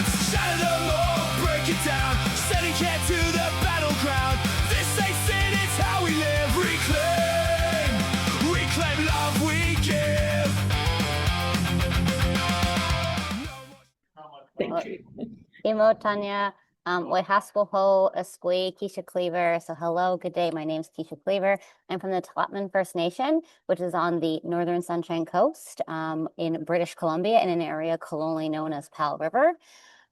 Shatter them all, break it down, sending care to the battleground. This ain't sin, it's how we live. Reclaim love we give. Thank you. Imo Tanya, Waihaskoho, Asqui, Keisha Cleaver. So hello, good day. My name is Keisha Cleaver. I'm from the Tla'amin First Nation, which is on the Northern Sunshine Coast in British Columbia in an area colonially known as Pal River.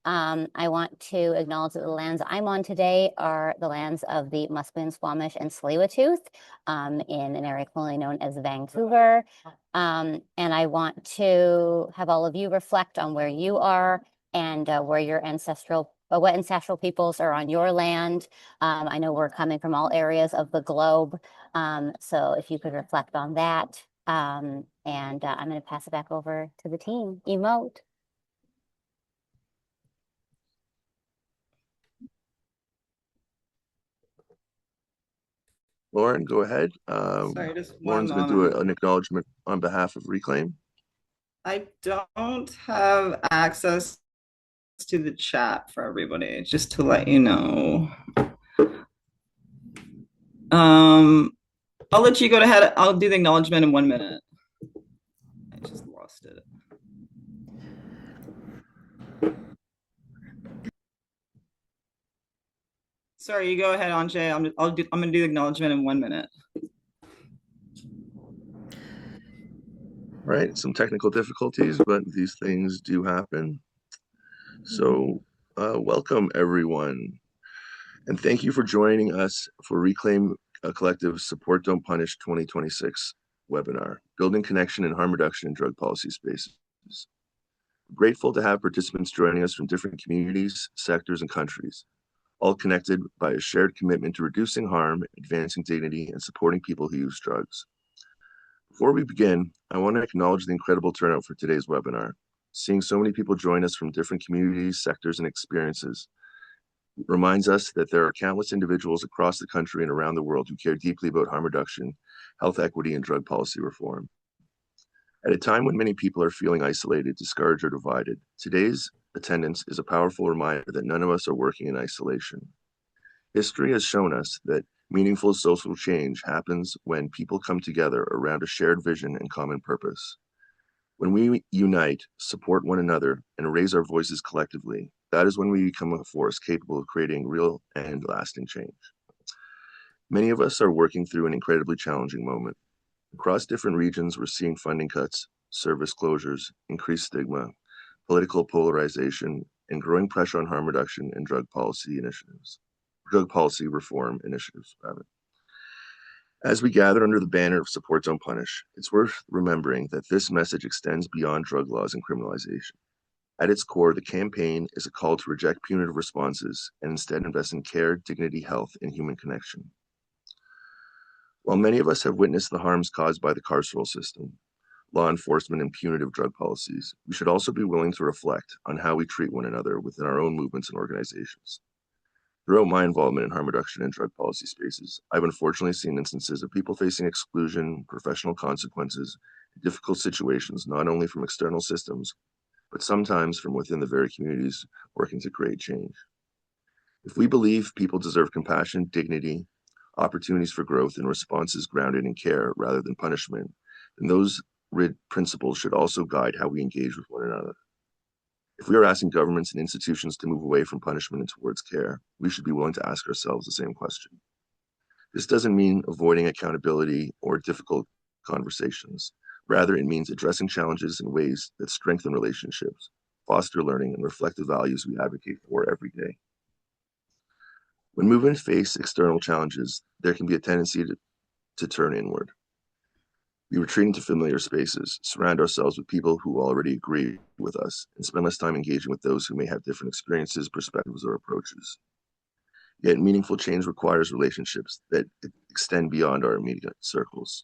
I want to acknowledge that the lands I'm on today are the lands of the Musqueam, Squamish, and Tsleil-Waututh in an area colonially known as Vancouver. And I want to have all of you reflect on where you are and where your what ancestral peoples are on your land. I know we're coming from all areas of the globe. So if you could reflect on that. I'm going to pass it back over to the team. Emote. Lauren, go ahead. Sorry, just Lauren's going to do an acknowledgement on behalf of Reclaim. I don't have access to the chat for everybody, just to let you know. I'll let you go ahead. I'll do the acknowledgement in 1 minute. I just lost it. Sorry, you go ahead, Anjay. I'm gonna do the acknowledgement in 1 minute. Right, some technical difficulties, but these things do happen. So welcome everyone. And thank you for joining us for Reclaim Collective Support Don't Punish 2026 webinar, Building Connection in Harm Reduction in Drug Policy Spaces. We're grateful to have participants joining us from different communities, sectors, and countries, all connected by a shared commitment to reducing harm, advancing dignity, and supporting people who use drugs. Before we begin, I want to acknowledge the incredible turnout for today's webinar. Seeing so many people join us from different communities, sectors, and experiences reminds us that there are countless individuals across the country and around the world who care deeply about harm reduction, health equity, and drug policy reform. At a time when many people are feeling isolated, discouraged, or divided, today's attendance is a powerful reminder that none of us are working in isolation. History has shown us that meaningful social change happens when people come together around a shared vision and common purpose. When we unite, support one another, and raise our voices collectively, that is when we become a force capable of creating real and lasting change. Many of us are working through an incredibly challenging moment. Across different regions, we're seeing funding cuts, service closures, increased stigma, political polarization, and growing pressure on harm reduction and drug policy reform initiatives, rather. As we gather under the banner of Support Don't Punish, it's worth remembering that this message extends beyond drug laws and criminalization. At its core, the campaign is a call to reject punitive responses and instead invest in care, dignity, health, and human connection. While many of us have witnessed the harms caused by the carceral system, law enforcement, and punitive drug policies, we should also be willing to reflect on how we treat one another within our own movements and organizations. Throughout my involvement in harm reduction and drug policy spaces, I've unfortunately seen instances of people facing exclusion, professional consequences, and difficult situations, not only from external systems, but sometimes from within the very communities working to create change. If we believe people deserve compassion, dignity, opportunities for growth, and responses grounded in care rather than punishment, then those principles should also guide how we engage with one another. If we are asking governments and institutions to move away from punishment and towards care, we should be willing to ask ourselves the same question. This doesn't mean avoiding accountability or difficult conversations. Rather, it means addressing challenges in ways that strengthen relationships, foster learning, and reflect the values we advocate for every day. When movements face external challenges, there can be a tendency to turn inward. We retreat into familiar spaces, surround ourselves with people who already agree with us, and spend less time engaging with those who may have different experiences, perspectives, or approaches. Yet meaningful change requires relationships that extend beyond our immediate circles.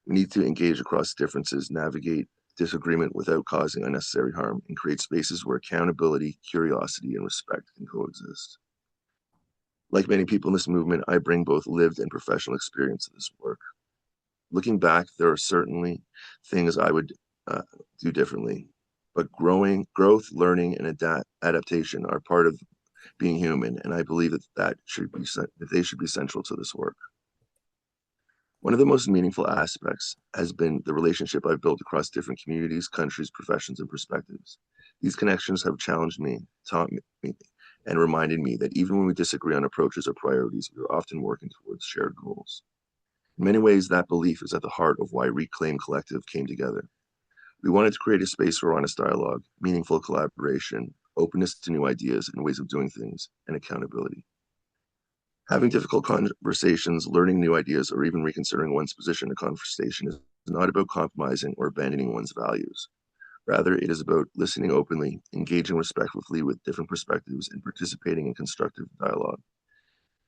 We need to engage across differences, navigate disagreement without causing unnecessary harm, and create spaces where accountability, curiosity, and respect can coexist. Like many people in this movement, I bring both lived and professional experience to this work. Looking back, there are certainly things I would do differently. but growth, learning, and adaptation are part of being human, and I believe that they should be central to this work. One of the most meaningful aspects has been the relationship I've built across different communities, countries, professions, and perspectives. These connections have challenged me, taught me, and reminded me that even when we disagree on approaches or priorities, we are often working towards shared goals. In many ways, that belief is at the heart of why Reclaim Collective came together. We wanted to create a space for honest dialogue, meaningful collaboration, openness to new ideas and ways of doing things, and accountability. Having difficult conversations, learning new ideas, or even reconsidering one's position in a conversation is not about compromising or abandoning one's values. Rather, it is about listening openly, engaging respectfully with different perspectives, and participating in constructive dialogue.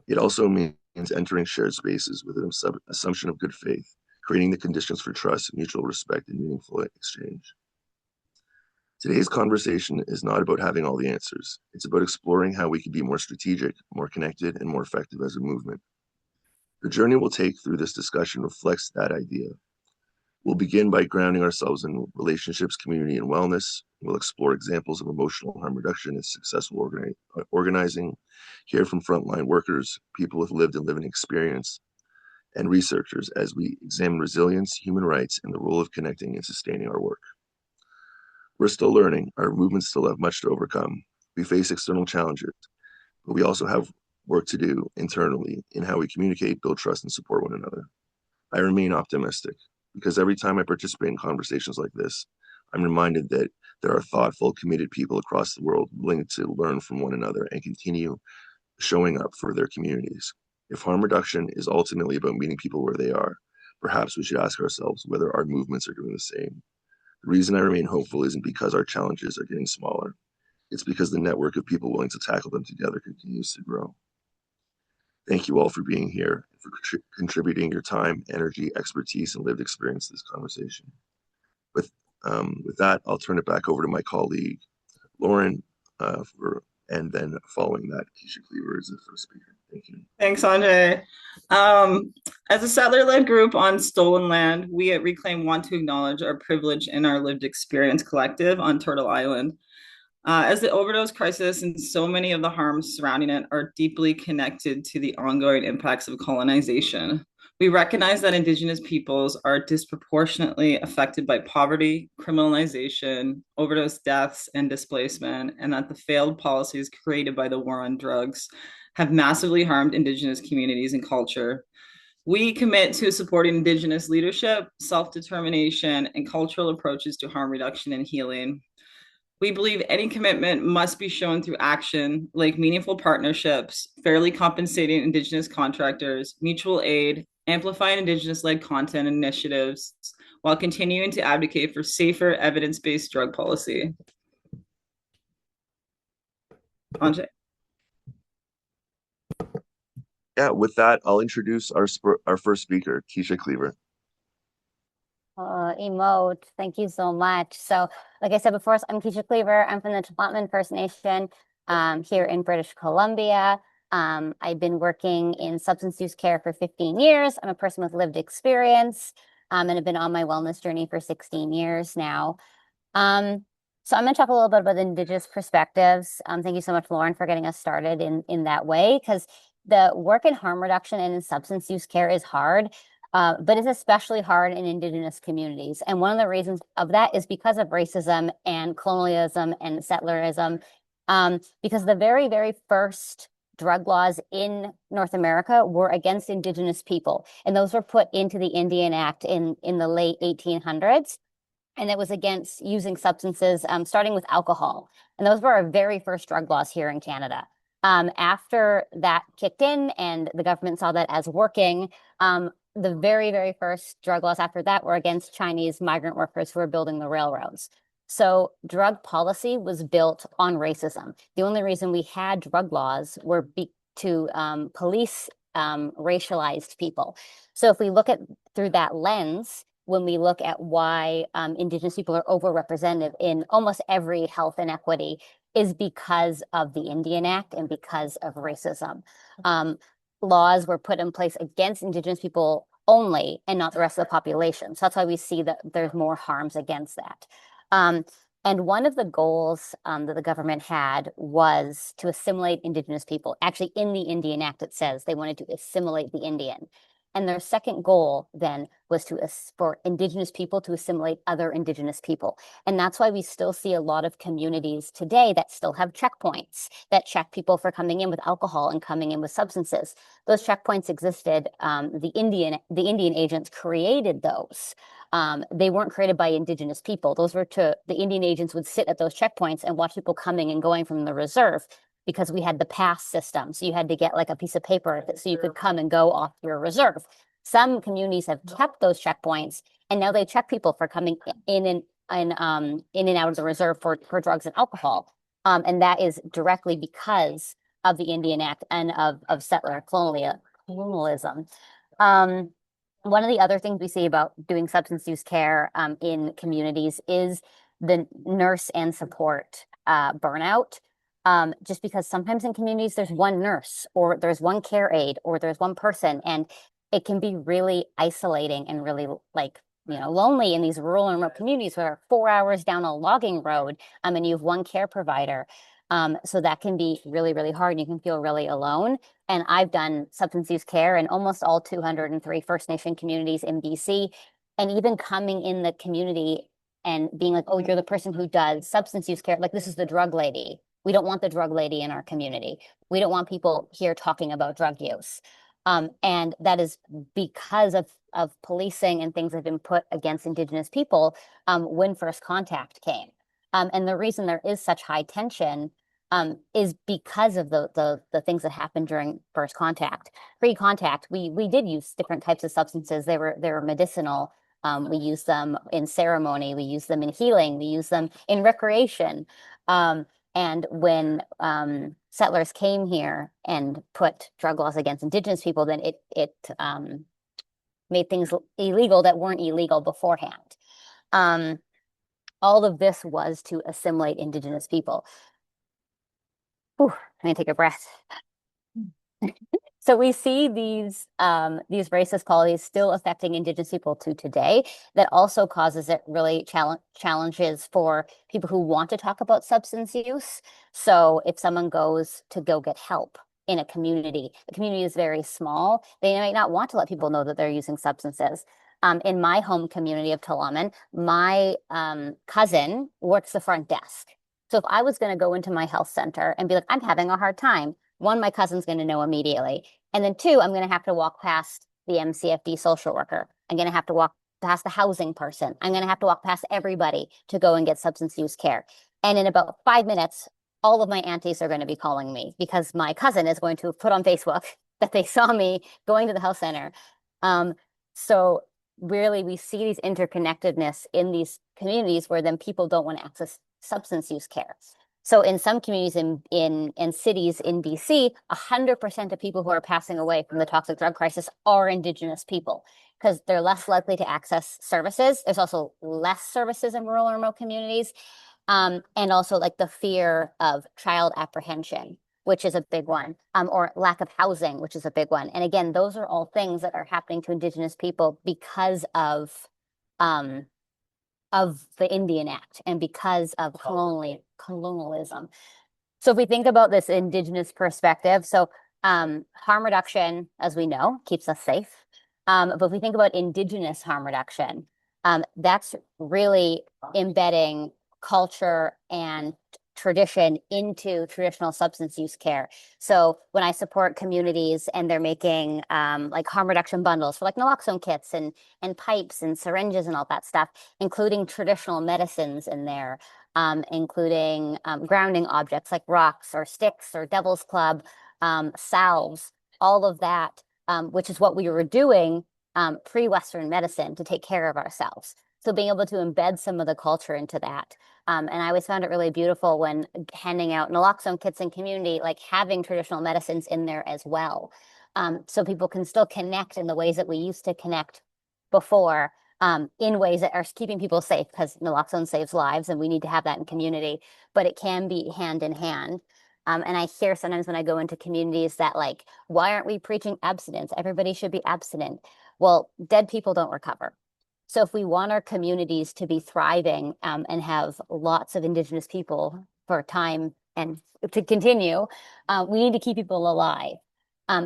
It also means entering shared spaces with an assumption of good faith, creating the conditions for trust, mutual respect, and meaningful exchange. Today's conversation is not about having all the answers. It's about exploring how we can be more strategic, more connected, and more effective as a movement. The journey we'll take through this discussion reflects that idea. We'll begin by grounding ourselves in relationships, community, and wellness. We'll explore examples of emotional harm reduction and successful organizing, hear from frontline workers, people with lived and living experience, and researchers as we examine resilience, human rights, and the role of connecting and sustaining our work. We're still learning. Our movements still have much to overcome. We face external challenges, but we also have work to do internally in how we communicate, build trust, and support one another. I remain optimistic because every time I participate in conversations like this, I'm reminded that there are thoughtful, committed people across the world willing to learn from one another and continue showing up for their communities. If harm reduction is ultimately about meeting people where they are, perhaps we should ask ourselves whether our movements are doing the same. The reason I remain hopeful isn't because our challenges are getting smaller. It's because the network of people willing to tackle them together continues to grow. Thank you all for being here, and for contributing your time, energy, expertise, and lived experience to this conversation. With that, I'll turn it back over to my colleague, Lauren, and then following that, Keisha Cleaver is the first speaker. Thank you. Thanks, Andre. As a settler-led group on stolen land, we at Reclaim want to acknowledge our privilege and our lived experience collective on Turtle Island. As the overdose crisis and so many of the harms surrounding it are deeply connected to the ongoing impacts of colonization, we recognize that Indigenous peoples are disproportionately affected by poverty, criminalization, overdose deaths, and displacement, and that the failed policies created by the war on drugs have massively harmed Indigenous communities and culture. We commit to supporting Indigenous leadership, self-determination, and cultural approaches to harm reduction and healing. We believe any commitment must be shown through action, like meaningful partnerships, fairly compensating Indigenous contractors, mutual aid, amplifying Indigenous-led content initiatives, while continuing to advocate for safer, evidence-based drug policy. Anjay. Yeah, with that, I'll introduce our first speaker, Keisha Cleaver. Emote, thank you so much. So, like I said before, I'm Keisha Cleaver. I'm from the Tla'amin First Nation here in British Columbia. I've been working in substance use care for 15 years. I'm a person with lived experience and have been on my wellness journey for 16 years now. So I'm going to talk a little bit about Indigenous perspectives. Thank you so much, Lauren, for getting us started in that way, because the work in harm reduction and in substance use care is hard. But it's especially hard in Indigenous communities. And one of the reasons of that is because of racism and colonialism and settlerism. Because the very, very first drug laws in North America were against Indigenous people. And those were put into the Indian Act in the late 1800s. And it was against using substances, starting with alcohol. And those were our very first drug laws here in Canada. After that kicked in and the government saw that as working, the very, very first drug laws after that were against Chinese migrant workers who were building the railroads. So drug policy was built on racism. The only reason we had drug laws were to police racialized people. So if we look at through that lens, when we look at why Indigenous people are overrepresented in almost every health inequity, is because of the Indian Act and because of racism. Laws were put in place against Indigenous people only and not the rest of the population. So that's why we see that there's more harms against that. And one of the goals that the government had was to assimilate Indigenous people. Actually, in the Indian Act, it says they wanted to assimilate the Indian. And their second goal then was for Indigenous people to assimilate other Indigenous people. And that's why we still see a lot of communities today that still have checkpoints that check people for coming in with alcohol and coming in with substances. Those checkpoints existed. The Indian agents created those. They weren't created by Indigenous people. The Indian agents would sit at those checkpoints and watch people coming and going from the reserve, because we had the pass system. So you had to get like a piece of paper so you could come and go off your reserve. Some communities have kept those checkpoints, and now they check people for coming in and out of the reserve for drugs and alcohol. And that is directly because of the Indian Act and of settler colonialism. One of the other things we see about doing substance use care in communities is the nurse and support burnout. Just because sometimes in communities there's one nurse or there's one care aide or there's one person, and it can be really isolating and really lonely in these rural and remote communities where 4 hours down a logging road, and you have one care provider. So that can be really, really hard, and you can feel really alone. And I've done substance use care in almost all 203 First Nation communities in BC. And even coming in the community and being like, oh, you're the person who does substance use care. Like, this is the drug lady. We don't want the drug lady in our community. We don't want people here talking about drug use. And that is because of policing and things that have been put against Indigenous people when First Contact came. And the reason there is such high tension is because of the things that happened during First Contact. Pre-contact, we did use different types of substances. They were medicinal. We used them in ceremony. We used them in healing. We used them in recreation. And when settlers came here and put drug laws against Indigenous people, then it made things illegal that weren't illegal beforehand. All of this was to assimilate Indigenous people. Whew, let me take a breath. So we see these racist qualities still affecting Indigenous people to today. That also causes it really challenges for people who want to talk about substance use. So if someone goes to go get help in a community, the community is very small, they might not want to let people know that they're using substances. In my home community of Tla'amin, my cousin works the front desk. So if I was going to go into my health center and be like, I'm having a hard time, one, my cousin's going to know immediately. And then two, I'm going to have to walk past the MCFD social worker. I'm going to have to walk past the housing person. I'm going to have to walk past everybody to go and get substance use care. And in about 5 minutes, all of my aunties are going to be calling me because my cousin is going to have put on Facebook that they saw me going to the health center. So really, we see these interconnectedness in these communities where then people don't want to access substance use care. So in some communities in cities in BC, 100% of people who are passing away from the toxic drug crisis are Indigenous people because they're less likely to access services. There's also less services in rural and remote communities. And also like the fear of child apprehension, which is a big one, or lack of housing, which is a big one. And again, those are all things that are happening to Indigenous people because of the Indian Act and because of colonialism. So if we think about this Indigenous perspective, so harm reduction, as we know, keeps us safe. But if we think about Indigenous harm reduction, that's really embedding culture and tradition into traditional substance use care. So when I support communities and they're making like harm reduction bundles for like naloxone kits and pipes and syringes and all that stuff, including traditional medicines in there, including grounding objects like rocks or sticks or devil's club, salves, all of that, which is what we were doing pre-Western medicine to take care of ourselves. So being able to embed some of the culture into that. And I always found it really beautiful when handing out naloxone kits in community, like having traditional medicines in there as well. So people can still connect in the ways that we used to connect before, in ways that are keeping people safe, because naloxone saves lives and we need to have that in community, but it can be hand in hand. And I hear sometimes when I go into communities that like, why aren't we preaching abstinence? Everybody should be abstinent. Well, dead people don't recover. So if we want our communities to be thriving and have lots of Indigenous people for time and to continue, we need to keep people alive.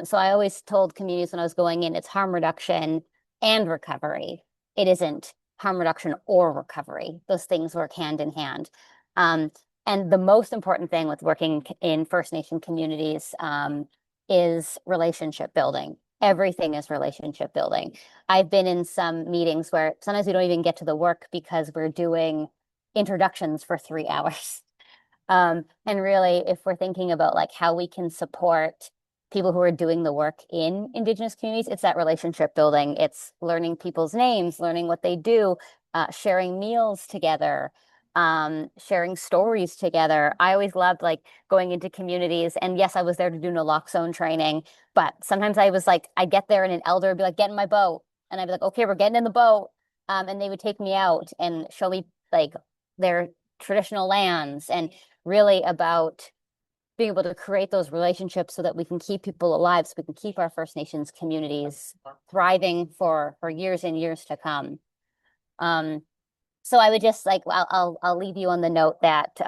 So I always told communities when I was going in, it's harm reduction and recovery. It isn't harm reduction or recovery. Those things work hand in hand. And the most important thing with working in First Nation communities is relationship building. Everything is relationship building. I've been in some meetings where sometimes we don't even get to the work because we're doing introductions for 3 hours. And really, if we're thinking about like how we can support people who are doing the work in Indigenous communities, it's that relationship building. It's learning people's names, learning what they do, sharing meals together, sharing stories together. I always loved like going into communities. And yes, I was there to do naloxone training, but sometimes I was like, I'd get there and an elder would be like, get in my boat. And I'd be like, okay, we're getting in the boat. And they would take me out and show me like their traditional lands and really about being able to create those relationships so that we can keep people alive, so we can keep our First Nations communities thriving for years and years to come. So I would just like I'll leave you on the note that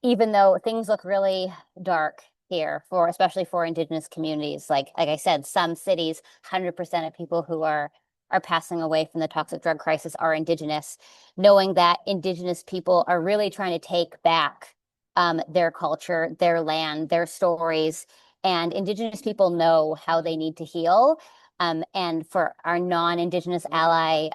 even though things look really dark here for especially for Indigenous communities, like I said, some cities, 100% of people who are passing away from the toxic drug crisis are Indigenous, knowing that Indigenous people are really trying to take back their culture, their land, their stories, and Indigenous people know how they need to heal. And for our non-Indigenous ally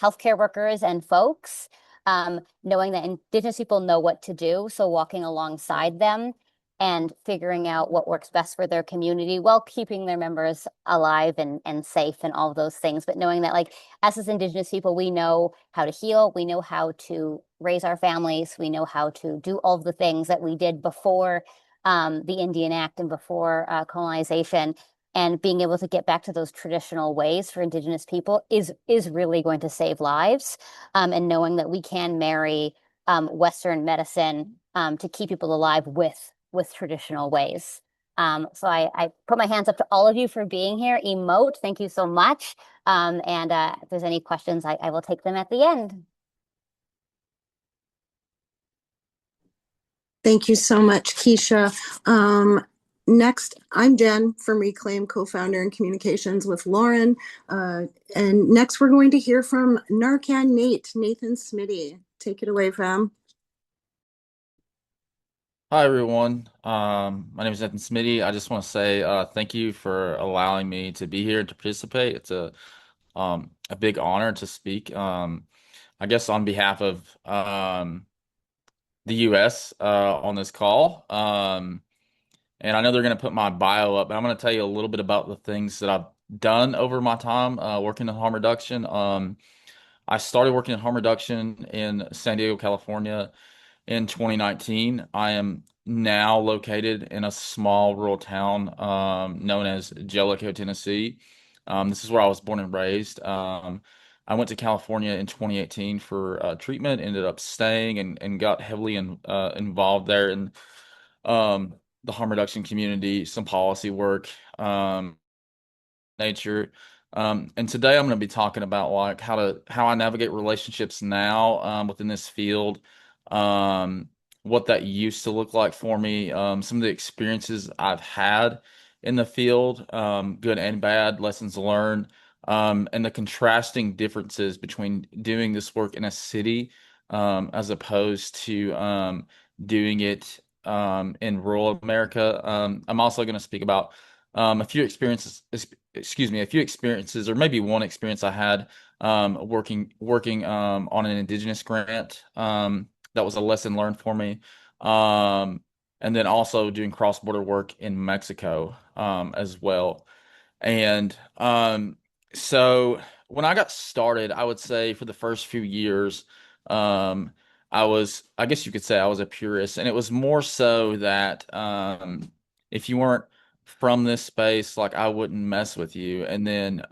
healthcare workers and folks, knowing that Indigenous people know what to do. So walking alongside them and figuring out what works best for their community while keeping their members alive and safe and all of those things. But knowing that like us as Indigenous people, we know how to heal, we know how to raise our families, we know how to do all of the things that we did before the Indian Act and before colonization. And being able to get back to those traditional ways for Indigenous people is really going to save lives. And knowing that we can marry Western medicine to keep people alive with traditional ways. So I put my hands up to all of you for being here. Emote, thank you so much. And if there's any questions, I will take them at the end. Thank you so much, Keisha. Next, I'm Jen from Reclaim, co-founder in communications with Lauren. And next we're going to hear from Narcan Nathan Smitty. Take it away, fam. Hi, everyone. My name is Nathan Smitty. I just want to say thank you for allowing me to be here and to participate. It's a big honor to speak. I guess on behalf of the U.S. On this call. And I know they're going to put my bio up, but I'm going to tell you a little bit about the things that I've done over my time working in harm reduction. I started working in harm reduction in San Diego, California in 2019. I am now located in a small rural town known as Jellicoe, Tennessee. This is where I was born and raised. I went to California in 2018 for treatment, ended up staying and got heavily involved there in the harm reduction community, some policy work, nature. And today I'm going to be talking about like how I navigate relationships now within this field, what that used to look like for me, some of the experiences I've had in the field, good and bad, lessons learned, and the contrasting differences between doing this work in a city as opposed to doing it in rural America. I'm also going to speak about a few experiences, a few experiences, or maybe one experience I had working on an Indigenous grant. That was a lesson learned for me. And then also doing cross-border work in Mexico as well. And so when I got started, I would say for the first few years, I guess you could say I was a purist, and it was more so that if you weren't from this space, like I wouldn't mess with you. And then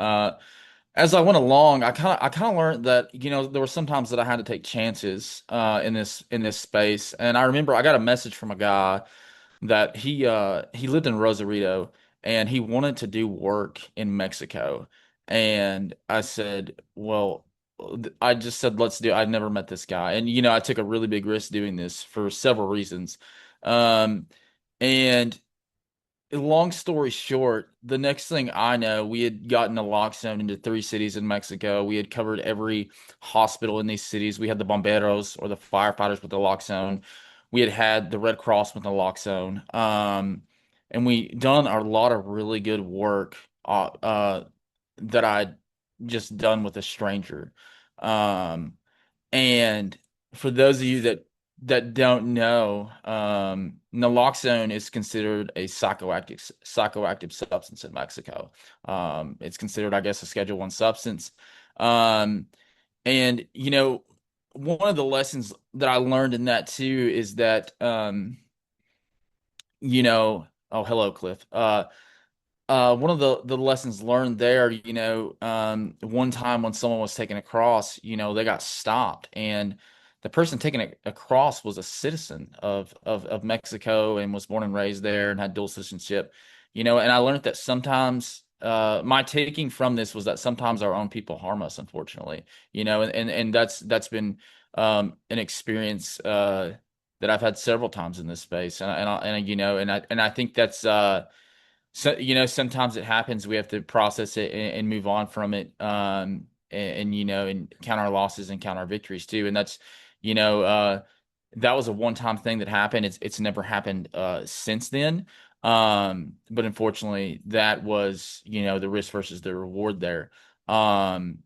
as I went along, I kind of learned that there were some times that I had to take chances in this space. And I remember I got a message from a guy that he lived in Rosarito and he wanted to do work in Mexico. And I said, well, I just said, let's do it. I'd never met this guy. And, I took a really big risk doing this for several reasons. Um, and long story short, the next thing I know, we had gotten a lock zone into 3 cities in Mexico. We had covered every hospital in these cities. We had the bomberos, or the firefighters, with the lock zone. We had the Red Cross with the lock zone. And we done a lot of really good work that I'd just done with a stranger. Um, and for those of you that don't know, naloxone is considered a psychoactive substance in Mexico. It's considered, I guess, a Schedule One substance. Um, and one of the lessons that I learned in that too is that oh, hello, Cliff. One of the lessons learned there, one time when someone was taking a cross, they got stopped, and the person taking a cross was a citizen of Mexico and was born and raised there and had dual citizenship, and I learned that sometimes, my taking from this was that sometimes our own people harm us, unfortunately, and that's been an experience that I've had several times in this space, and I think that's so, sometimes it happens. We have to process it and move on from it. And count our losses and count our victories too. And that's, you know, uh, that was a one-time thing that happened. It's never happened since then. But unfortunately, that was, the risk versus the reward there. Um,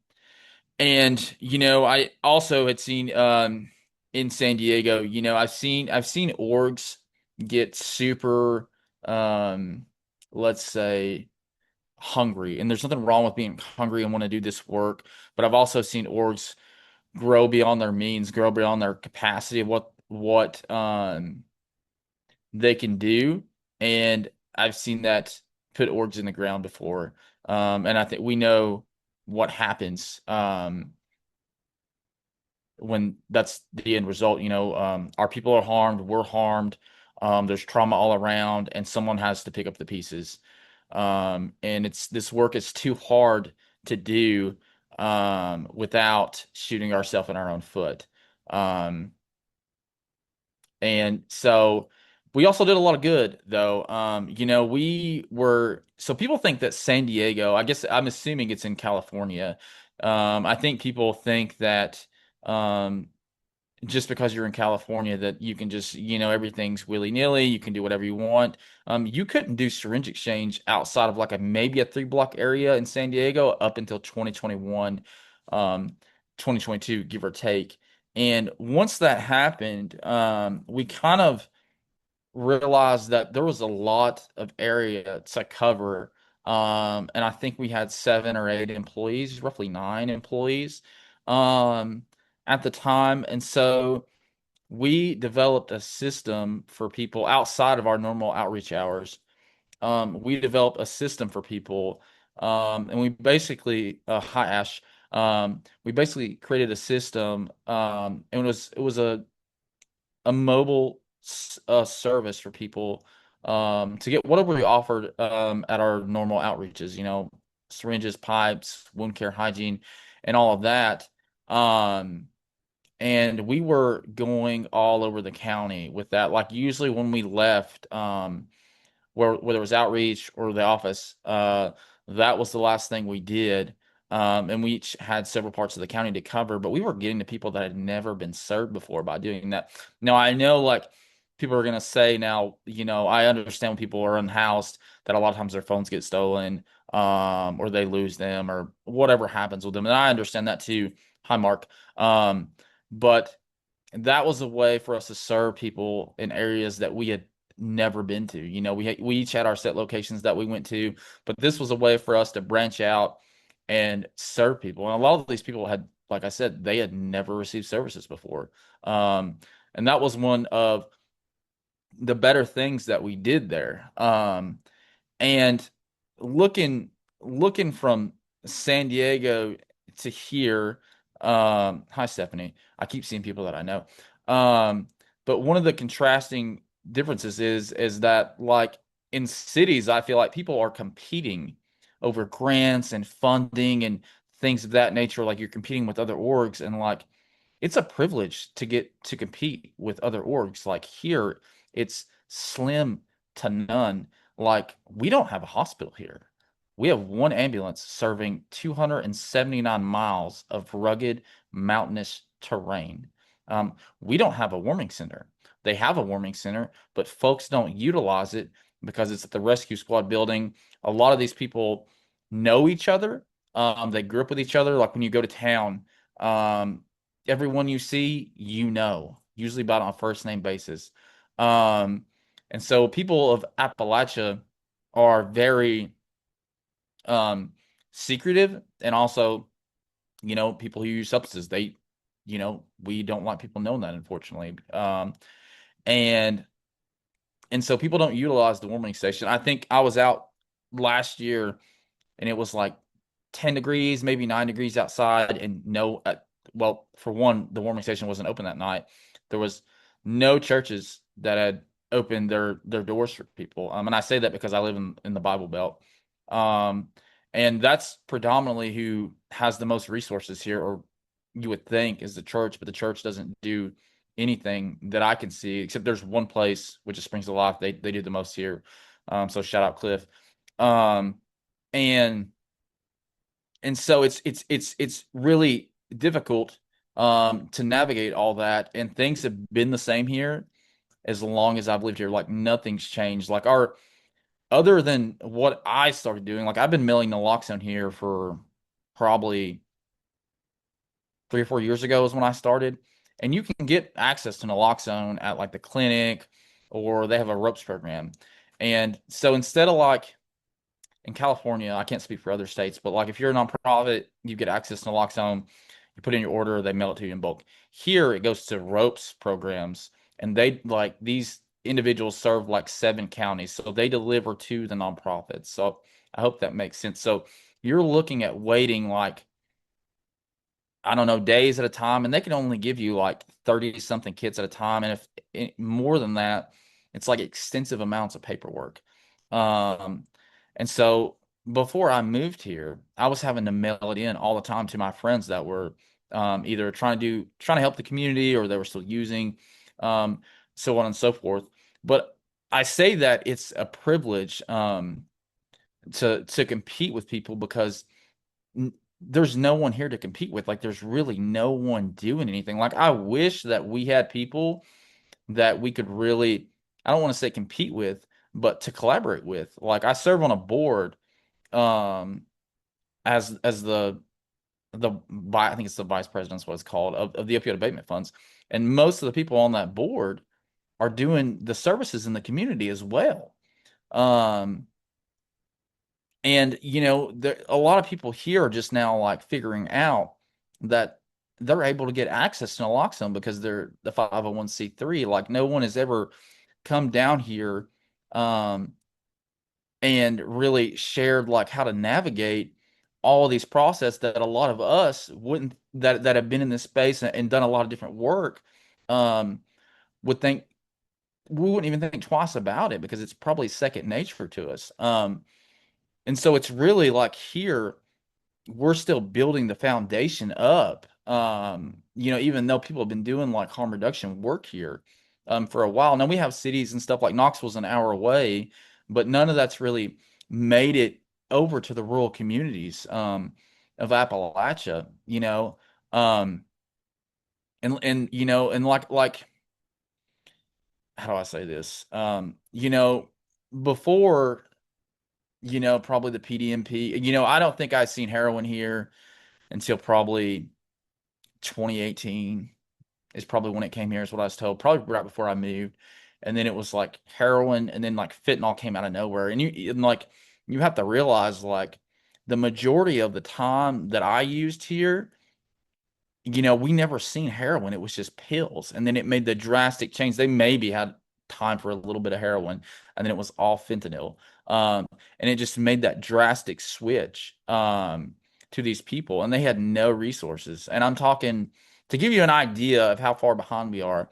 and I also had seen in San Diego, I've seen orgs get super let's say hungry. And there's nothing wrong with being hungry and want to do this work, but I've also seen orgs grow beyond their means, grow beyond their capacity of what they can do. And I've seen that put orgs in the ground before. And I think we know what happens when that's the end result. Our people are harmed, we're harmed, there's trauma all around, and someone has to pick up the pieces. And this work is too hard to do without shooting ourselves in our own foot. Um, and so we also did a lot of good, though. So people think that San Diego, I guess I'm assuming it's in California. I think people think that um, just because you're in California that you can just, everything's willy-nilly, you can do whatever you want. You couldn't do syringe exchange outside of like maybe a 3 block area in San Diego up until 2021, 2022, give or take. And once that happened, we kind of realized that there was a lot of area to cover. And I think we had 7 or 8 employees, roughly 9 employees, um, at the time. And so we developed a system for people outside of our normal outreach hours. We developed a system for people, and we basically, hi Ash, we basically created a system, and it was a mobile service for people to get whatever we offered at our normal outreaches, syringes, pipes, wound care, hygiene, and all of that. Um, and we were going all over the county with that. Like usually when we left, where there was outreach or the office, that was the last thing we did. And we each had several parts of the county to cover, but we were getting to people that had never been served before by doing that. Now I know like people are gonna say now, I understand when people are unhoused that a lot of times their phones get stolen, or they lose them or whatever happens with them. And I understand that too. Hi, Mark. But that was a way for us to serve people in areas that we had never been to. We each had our set locations that we went to, but this was a way for us to branch out and serve people. And a lot of these people had, like I said, they had never received services before. And that was one of the better things that we did there. And looking from San Diego to here, hi Stephanie. I keep seeing people that I know. But one of the contrasting differences is that like in cities, I feel like people are competing over grants and funding and things of that nature. Like you're competing with other orgs, and like it's a privilege to get to compete with other orgs. Like here, it's slim to none. Like we don't have a hospital here. We have one ambulance serving 279 miles of rugged mountainous terrain. We don't have a warming center. They have a warming center, but folks don't utilize it because it's at the rescue squad building. A lot of these people know each other. They grew up with each other. Like when you go to town, um, everyone you see, you know, usually about on a first name basis. Um, and so people of Appalachia are very um, secretive, and also, people who use substances, we don't like people knowing that, unfortunately. And so people don't utilize the warming station. I think I was out last year and it was like 10 degrees, maybe 9 degrees outside, and well, for one, the warming station wasn't open that night. There was no churches that had opened their doors for people. And I say that because I live in the Bible Belt. Um, and that's predominantly who has the most resources here, or you would think is the church, but the church doesn't do anything that I can see, except there's one place, which is Springs of Life. They do the most here. So shout out Cliff. Um, and so it's really difficult to navigate all that, and things have been the same here as long as I've lived here. Like nothing's changed. Like other than what I started doing, like I've been mailing naloxone here for probably 3 or 4 years ago is when I started. And you can get access to naloxone at like the clinic, or they have a ropes program. And so instead of like in California, I can't speak for other states, but like if you're a nonprofit, you get access to naloxone, you put in your order, they mail it to you in bulk. Here it goes to ropes programs, and they like these individuals serve like 7 counties, so they deliver to the nonprofits. So I hope that makes sense. So you're looking at waiting like, I don't know, days at a time, and they can only give you like 30 something kits at a time. And if more than that, it's like extensive amounts of paperwork. Um, and so before I moved here, I was having to mail it in all the time to my friends that were either trying to help the community, or they were still using, um, so on and so forth. But I say that it's a privilege to compete with people, because there's no one here to compete with. Like there's really no one doing anything. Like I wish that we had people that we could really, I don't want to say compete with, but to collaborate with. Like I serve on a board um as I think it's the vice president's what it's called, of the opioid abatement funds. And most of the people on that board are doing the services in the community as well. Um And a lot of people here are just now like figuring out that they're able to get access to naloxone because they're the 501c3. Like no one has ever come down here um, and really shared like how to navigate all these processes that a lot of us wouldn't, that have been in this space and done a lot of different work, um, would think we wouldn't even think twice about it, because it's probably second nature to us. And so it's really like here, we're still building the foundation up. Even though people have been doing like harm reduction work here for a while. Now we have cities and stuff like Knoxville's an hour away, but none of that's really made it over to the rural communities of Appalachia, um, and like how do I say this? Before, probably the PDMP, I don't think I've seen heroin here until probably 2018 is probably when it came here, is what I was told, probably right before I moved. And then it was like heroin, and then like fentanyl came out of nowhere. And you have to realize like the majority of the time that I used here, we never seen heroin. It was just pills. And then it made the drastic change. They maybe had time for a little bit of heroin, and then it was all fentanyl. And it just made that drastic switch to these people, and they had no resources. And I'm talking, to give you an idea of how far behind we are,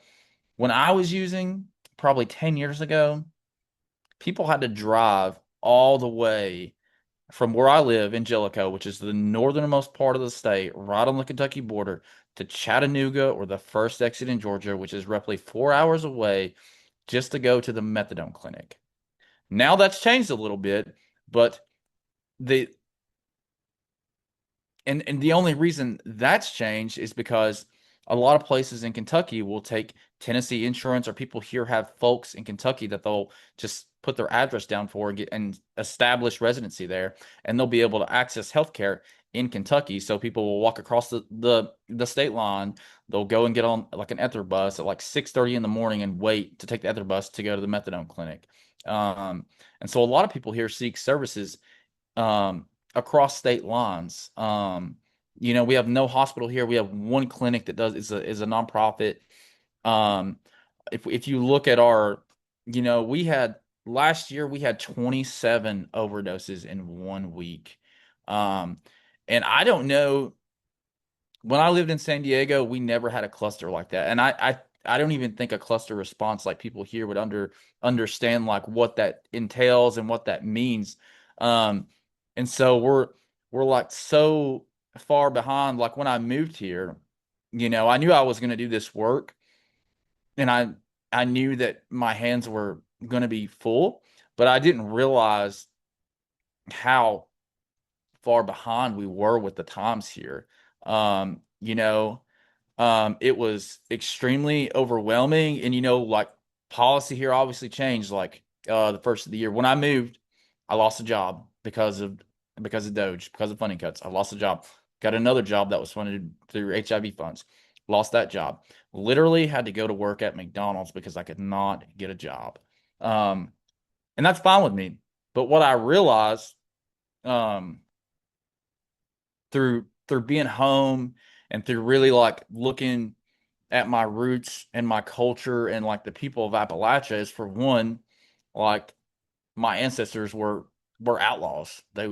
when I was using probably 10 years ago, people had to drive all the way from where I live in Jellicoe, which is the northernmost part of the state, right on the Kentucky border, to Chattanooga or the first exit in Georgia, which is roughly 4 hours away, just to go to the methadone clinic. Now that's changed a little bit, but the and the only reason that's changed is because a lot of places in Kentucky will take Tennessee insurance, or people here have folks in Kentucky that they'll just put their address down for and get and establish residency there, and they'll be able to access healthcare in Kentucky. So people will walk across the state line. They'll go and get on like an ether bus at like 6:30 in the morning and wait to take the ether bus to go to the methadone clinic. And so a lot of people here seek services um, across state lines. We have no hospital here. We have one clinic that is a nonprofit. Um, if you look at we had last year we had 27 overdoses in 1 week. Um, and I don't know, when I lived in San Diego, we never had a cluster like that. And I don't even think a cluster response like people here would understand like what that entails and what that means. Um, and so we're like so far behind. Like when I moved here, I knew I was going to do this work, and I knew that my hands were going to be full, but I didn't realize how far behind we were with the times here. Um, you know, it was extremely overwhelming, and like policy here obviously changed like the first of the year. When I moved, I lost a job because of Doge, because of funding cuts. I lost a job. Got another job that was funded through HIV funds. Lost that job. Literally had to go to work at McDonald's because I could not get a job. And that's fine with me. But what I realized um through being home and through really like looking at my roots and my culture and like the people of Appalachia is, for one, like my ancestors were outlaws. They,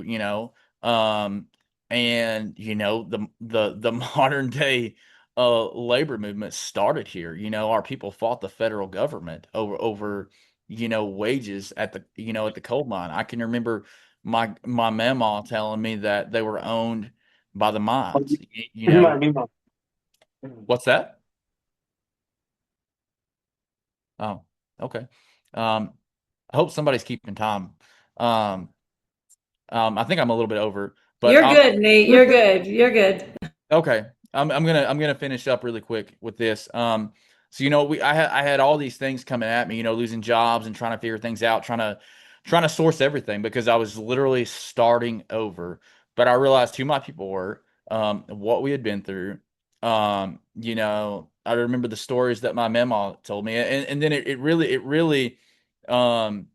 um, and the modern day labor movement started here. Our people fought the federal government over wages at the coal mine. I can remember my mama telling me that they were owned by the mines. What's that? Oh, okay. Um, I hope somebody's keeping time. Um, I think I'm a little bit over, but You're good, Nate. You're good. You're good. okay. I'm gonna finish up really quick with this. So I had all these things coming at me, losing jobs and trying to figure things out, trying to source everything because I was literally starting over. But I realized who my people were, what we had been through. I remember the stories that my mama told me, and then um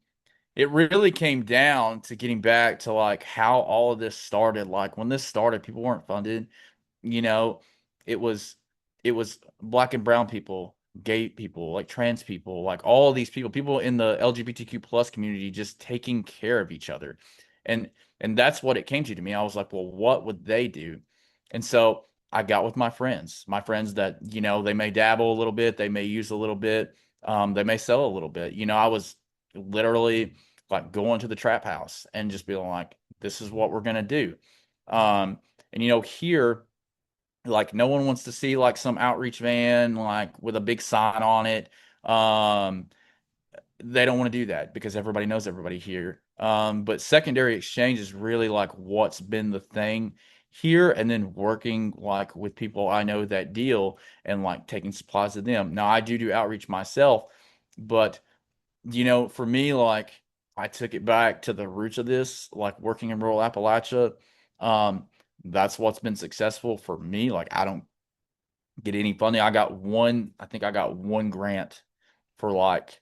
it really came down to getting back to like how all of this started. Like when this started, people weren't funded. You know, it was it was black and brown people, gay people, like trans people, like all these people in the LGBTQ plus community just taking care of each other. And and that's what it came to me. I was like, well, what would they do? And so I got with my friends that, they may dabble a little bit, they may use a little bit, they may sell a little bit. I was literally like going to the trap house and just being like, this is what we're gonna do. And here, like no one wants to see like some outreach van like with a big sign on it. Um, they don't want to do that because everybody knows everybody here. But secondary exchange is really like what's been the thing here, and then working like with people I know that deal and like taking supplies to them. Now I do outreach myself, but for me, like I took it back to the roots of this, like working in rural Appalachia. Um, that's what's been successful for me. Like I don't get any funding. I think I got one grant for like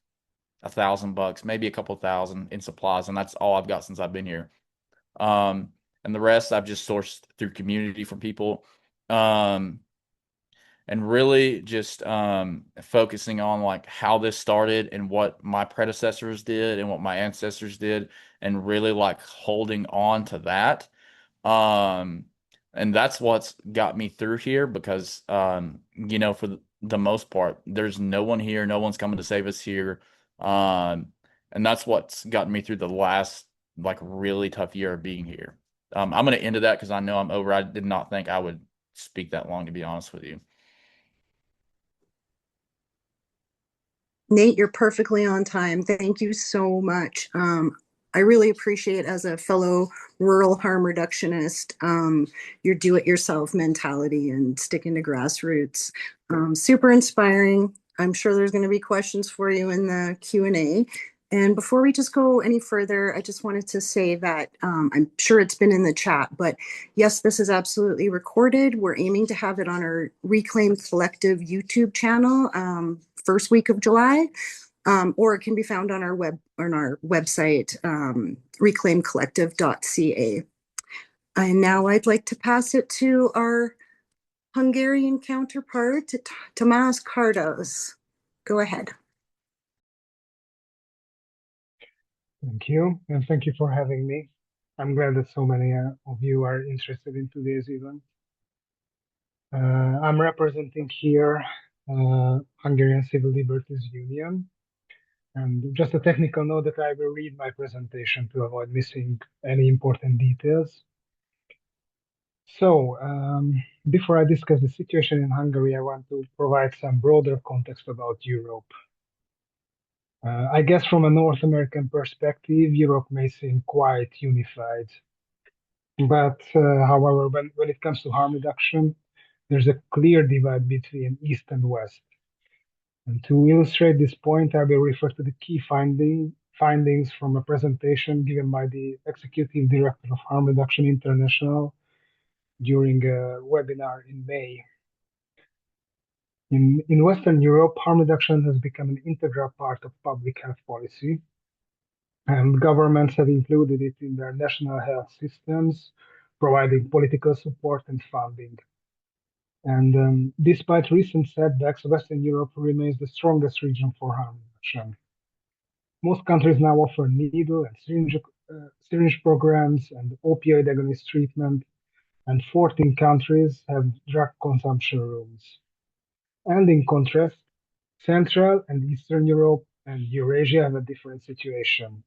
$1,000, maybe a couple thousand in supplies, and that's all I've got since I've been here. Um, and the rest I've just sourced through community from people. Um, and really just focusing on like how this started and what my predecessors did and what my ancestors did, and really like holding on to that. Um, and that's what's got me through here because, for the most part, there's no one here, no one's coming to save us here. And that's what's gotten me through the last like really tough year of being here. I'm going to end that because I know I'm over. I did not think I would speak that long, to be honest with you. Nate, you're perfectly on time. Thank you so much. I really appreciate, as a fellow rural harm reductionist, your do-it-yourself mentality and sticking to grassroots. Super inspiring. I'm sure there's going to be questions for you in the Q&A. And before we just go any further, I just wanted to say that I'm sure it's been in the chat, but yes, this is absolutely recorded. We're aiming to have it on our Reclaim Collective YouTube channel first week of July, or it can be found on our website, reclaimcollective.ca. And now I'd like to pass it to our Hungarian counterpart, Tamás Kardos. Go ahead. Thank you, and thank you for having me. I'm glad that so many of you are interested in today's event. I'm representing here Hungarian Civil Liberties Union. And just a technical note that I will read my presentation to avoid missing any important details. So, before I discuss the situation in Hungary, I want to provide some broader context about Europe. I guess from a North American perspective, Europe may seem quite unified. But however, when it comes to harm reduction, there's a clear divide between East and West. And to illustrate this point, I will refer to the key findings from a presentation given by the Executive Director of Harm Reduction International during a webinar in May. In Western Europe, harm reduction has become an integral part of public health policy, and governments have included it in their national health systems, providing political support and funding. And despite recent setbacks, Western Europe remains the strongest region for harm reduction. Most countries now offer needle and syringe programs and opioid agonist treatment, and 14 countries have drug consumption rooms. And in contrast, Central and Eastern Europe and Eurasia have a different situation.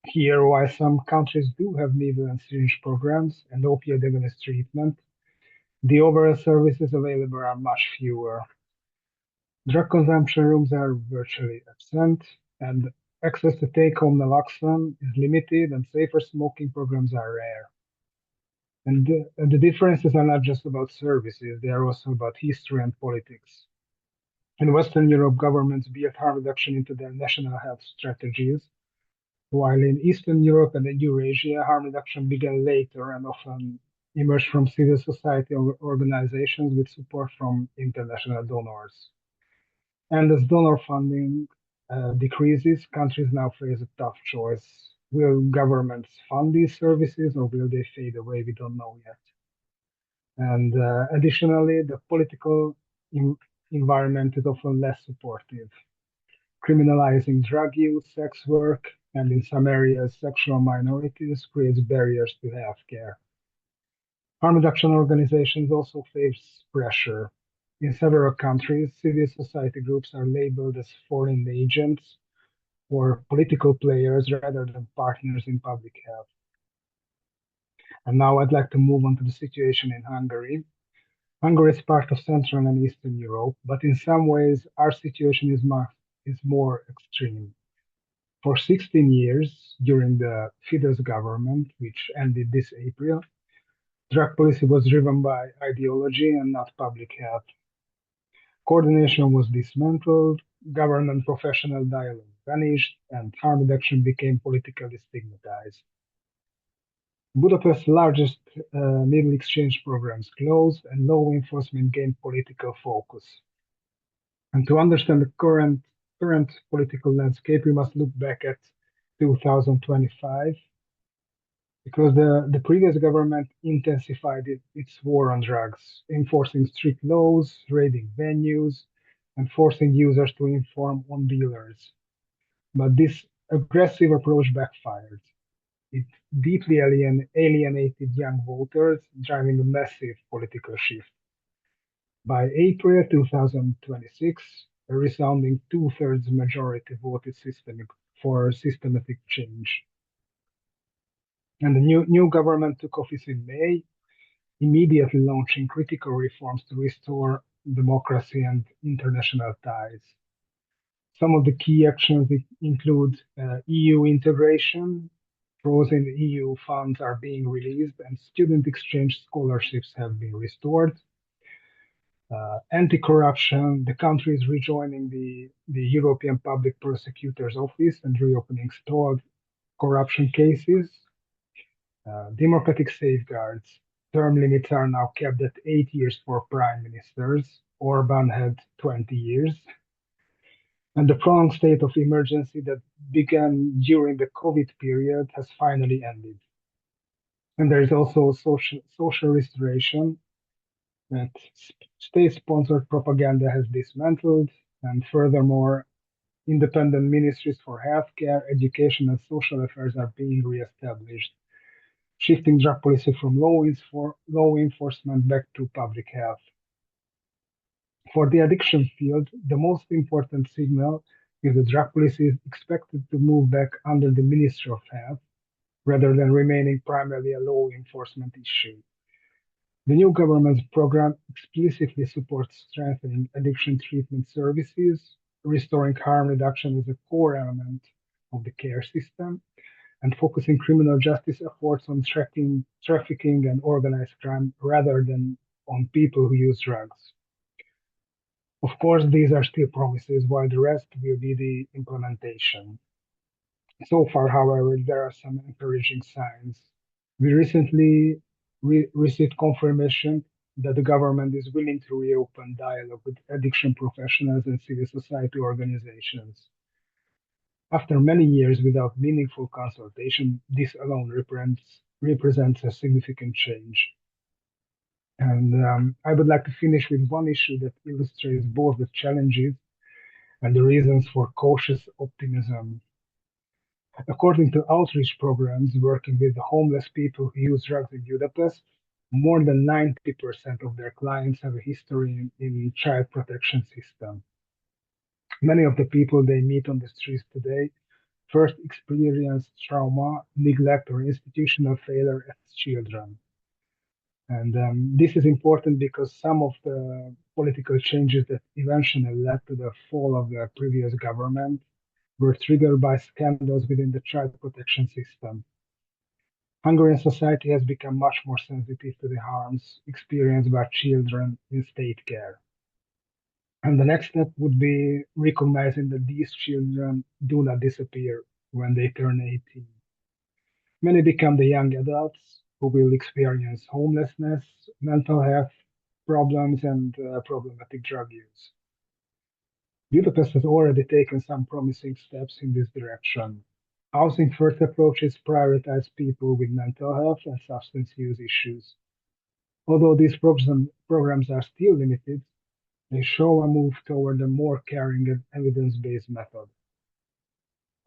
Here, while some countries do have needle and syringe programs and opioid agonist treatment, the overall services available are much fewer. Drug consumption rooms are virtually absent, and access to take-home naloxone is limited, and safer smoking programs are rare. And the differences are not just about services, they are also about history and politics. In Western Europe, governments built harm reduction into their national health strategies, while in Eastern Europe and in Eurasia, harm reduction began later and often emerged from civil society organizations with support from international donors. And as donor funding decreases, countries now face a tough choice. Will governments fund these services or will they fade away? We don't know yet. And additionally, the political environment is often less supportive. Criminalizing drug use, sex work, and in some areas, sexual minorities creates barriers to healthcare. Harm reduction organizations also face pressure. In several countries, civil society groups are labeled as foreign agents or political players rather than partners in public health. And now I'd like to move on to the situation in Hungary. Hungary is part of Central and Eastern Europe, but in some ways, our situation is more extreme. For 16 years, during the Fidesz government, which ended this April, drug policy was driven by ideology and not public health. Coordination was dismantled, government professional dialogue vanished, and harm reduction became politically stigmatized. Budapest's largest needle exchange programs closed, and law enforcement gained political focus. And to understand the current political landscape, we must look back at 2025, because the previous government intensified its war on drugs, enforcing strict laws, raiding venues, and forcing users to inform on dealers. But this aggressive approach backfired. It deeply alienated young voters, driving a massive political shift. By April 2026, a resounding two-thirds majority voted for systematic change. And the new government took office in May, immediately launching critical reforms to restore democracy and international ties. Some of the key actions include EU integration, frozen EU funds are being released, and student exchange scholarships have been restored. Anti-corruption, the country is rejoining the European Public Prosecutor's Office and reopening stalled corruption cases. Democratic safeguards, term limits are now kept at 8 years for prime ministers. Orban had 20 years. And the prolonged state of emergency that began during the COVID period has finally ended. And there is also social restoration that state-sponsored propaganda has dismantled, and furthermore, independent ministries for healthcare, education, and social affairs are being reestablished, shifting drug policy from law enforcement back to public health. For the addiction field, the most important signal is that drug policy is expected to move back under the Ministry of Health rather than remaining primarily a law enforcement issue. The new government's program explicitly supports strengthening addiction treatment services, restoring harm reduction as a core element of the care system, and focusing criminal justice efforts on trafficking and organized crime rather than on people who use drugs. Of course, these are still promises, while the rest will be the implementation. So far, however, there are some encouraging signs. We recently received confirmation that the government is willing to reopen dialogue with addiction professionals and civil society organizations. After many years without meaningful consultation, this alone represents a significant change. And I would like to finish with one issue that illustrates both the challenges and the reasons for cautious optimism. According to outreach programs working with the homeless people who use drugs in Budapest, more than 90% of their clients have a history in child protection system. Many of the people they meet on the streets today first experienced trauma, neglect, or institutional failure as children. And this is important because some of the political changes that eventually led to the fall of the previous government were triggered by scandals within the child protection system. Hungarian society has become much more sensitive to the harms experienced by children in state care. And the next step would be recognizing that these children do not disappear when they turn 18. Many become the young adults who will experience homelessness, mental health problems, and problematic drug use. Budapest has already taken some promising steps in this direction. Housing first approaches prioritize people with mental health and substance use issues. Although these programs are still limited, they show a move toward a more caring and evidence-based method.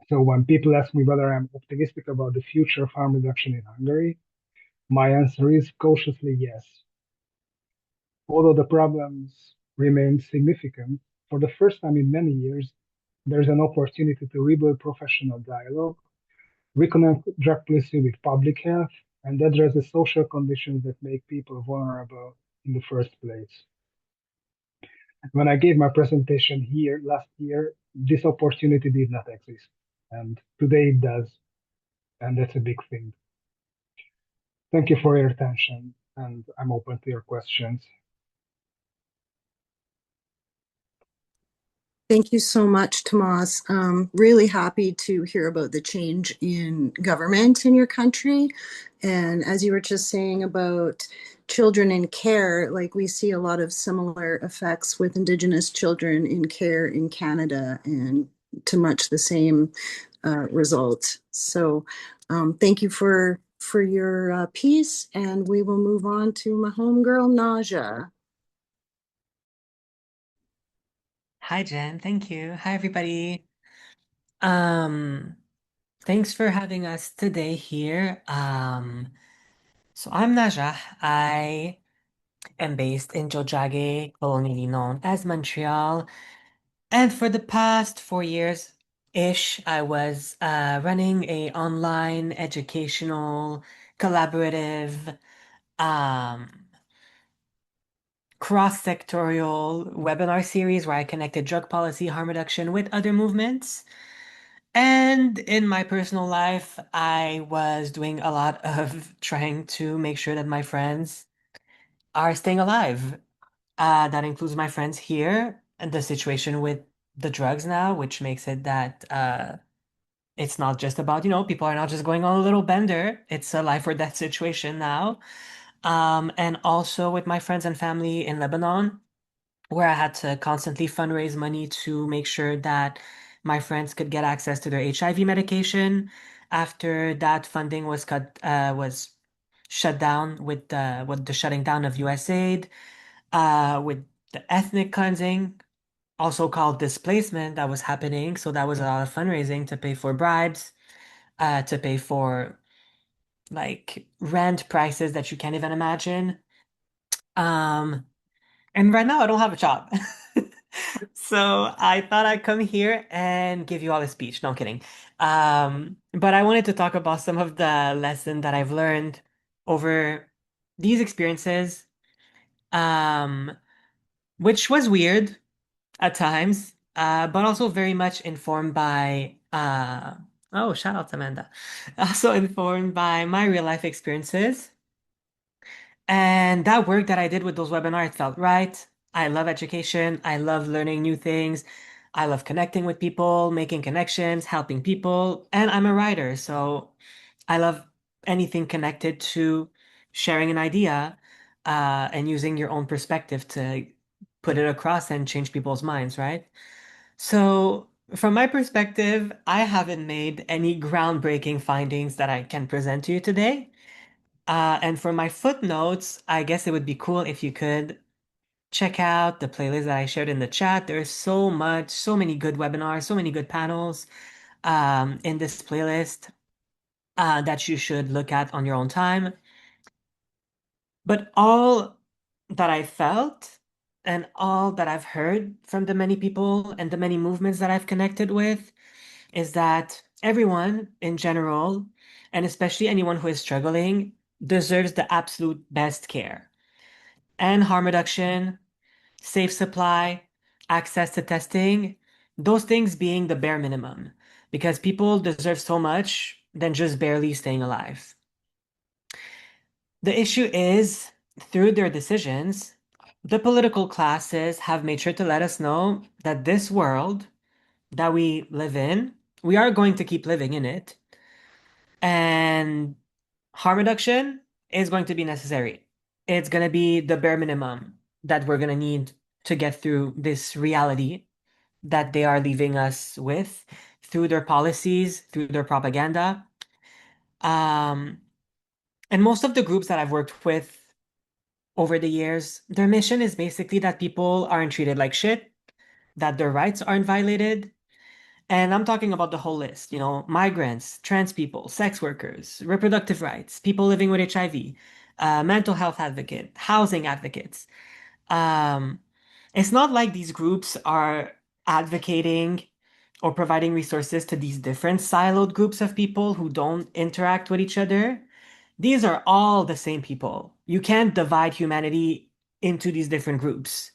So when people ask me whether I'm optimistic about the future of harm reduction in Hungary, my answer is cautiously yes. Although the problems remain significant, for the first time in many years, there's an opportunity to rebuild professional dialogue, reconnect drug policy with public health, and address the social conditions that make people vulnerable in the first place. When I gave my presentation here last year, this opportunity did not exist. And today it does. And that's a big thing. Thank you for your attention, and I'm open to your questions. Thank you so much, Tomas. Really happy to hear about the change in government in your country. And as you were just saying about children in care, like we see a lot of similar effects with Indigenous children in care in Canada, and to much the same result. So thank you for your piece, and we will move on to my homegirl, Naja. Hi, Jen. Thank you. Hi, everybody. Um, Thanks for having us today here. So I'm Naja. I am based in Tiohtià:ke, colonially known as Montreal. And for the past 4 years, ish, I was running a online educational collaborative um, cross-sectorial webinar series where I connected drug policy, harm reduction with other movements. And in my personal life, I was doing a lot of trying to make sure that my friends are staying alive. That includes my friends here and the situation with the drugs now, which makes it that it's not just about, people are not just going on a little bender. It's a life or death situation now. And also with my friends and family in Lebanon, where I had to constantly fundraise money to make sure that my friends could get access to their HIV medication after that funding was shut down with the shutting down of USAID, with the ethnic cleansing, also called displacement, that was happening. So that was a lot of fundraising to pay for bribes, to pay for like rent prices that you can't even imagine. Um, and right now I don't have a job. So I thought I'd come here and give you all a speech. No, I'm kidding. But I wanted to talk about some of the lessons that I've learned over these experiences, um, which was weird at times, but also very much informed by, oh, shout out to Amanda. Also informed by my real life experiences. And that work that I did with those webinars, it felt right. I love education. I love learning new things. I love connecting with people, making connections, helping people. And I'm a writer, so I love anything connected to sharing an idea, and using your own perspective to put it across and change people's minds, right? So, from my perspective, I haven't made any groundbreaking findings that I can present to you today. And for my footnotes, I guess it would be cool if you could check out the playlist that I shared in the chat. There's so much, so many good webinars, so many good panels in this playlist that you should look at on your own time. But all that I felt and all that I've heard from the many people and the many movements that I've connected with is that everyone in general, and especially anyone who is struggling, deserves the absolute best care and harm reduction, safe supply, access to testing, those things being the bare minimum, because people deserve so much than just barely staying alive. The issue is, through their decisions, the political classes have made sure to let us know that this world that we live in, we are going to keep living in it, and harm reduction is going to be necessary. It's going to be the bare minimum that we're going to need to get through this reality that they are leaving us with through their policies, through their propaganda. Um, and most of the groups that I've worked with over the years, their mission is basically that people aren't treated like shit, that their rights aren't violated. And I'm talking about the whole list, migrants, trans people, sex workers, reproductive rights, people living with HIV, mental health advocate, housing advocates. Um, it's not like these groups are advocating or providing resources to these different siloed groups of people who don't interact with each other. These are all the same people. You can't divide humanity into these different groups.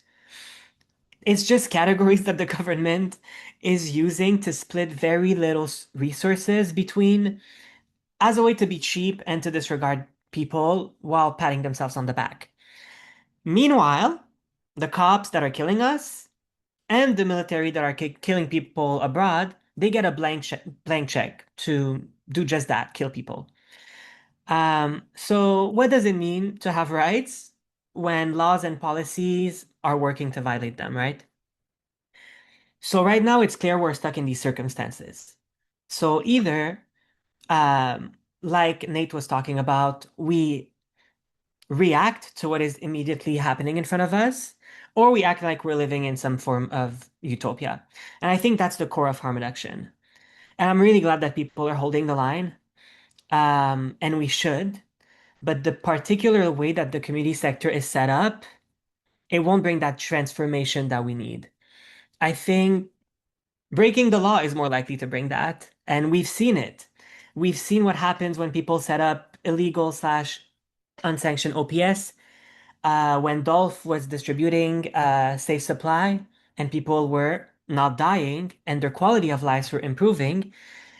It's just categories that the government is using to split very little resources between as a way to be cheap and to disregard people while patting themselves on the back. Meanwhile, the cops that are killing us and the military that are killing people abroad, they get a blank check to do just that, kill people. So what does it mean to have rights when laws and policies are working to violate them, right? So right now it's clear we're stuck in these circumstances. So either, um, like Nate was talking about, we react to what is immediately happening in front of us, or we act like we're living in some form of utopia. And I think that's the core of harm reduction. And I'm really glad that people are holding the line, and we should. But the particular way that the community sector is set up, it won't bring that transformation that we need. I think Breaking the law is more likely to bring that. And we've seen it. We've seen what happens when people set up illegal slash unsanctioned OPS. When Dolph was distributing safe supply and people were not dying and their quality of lives were improving.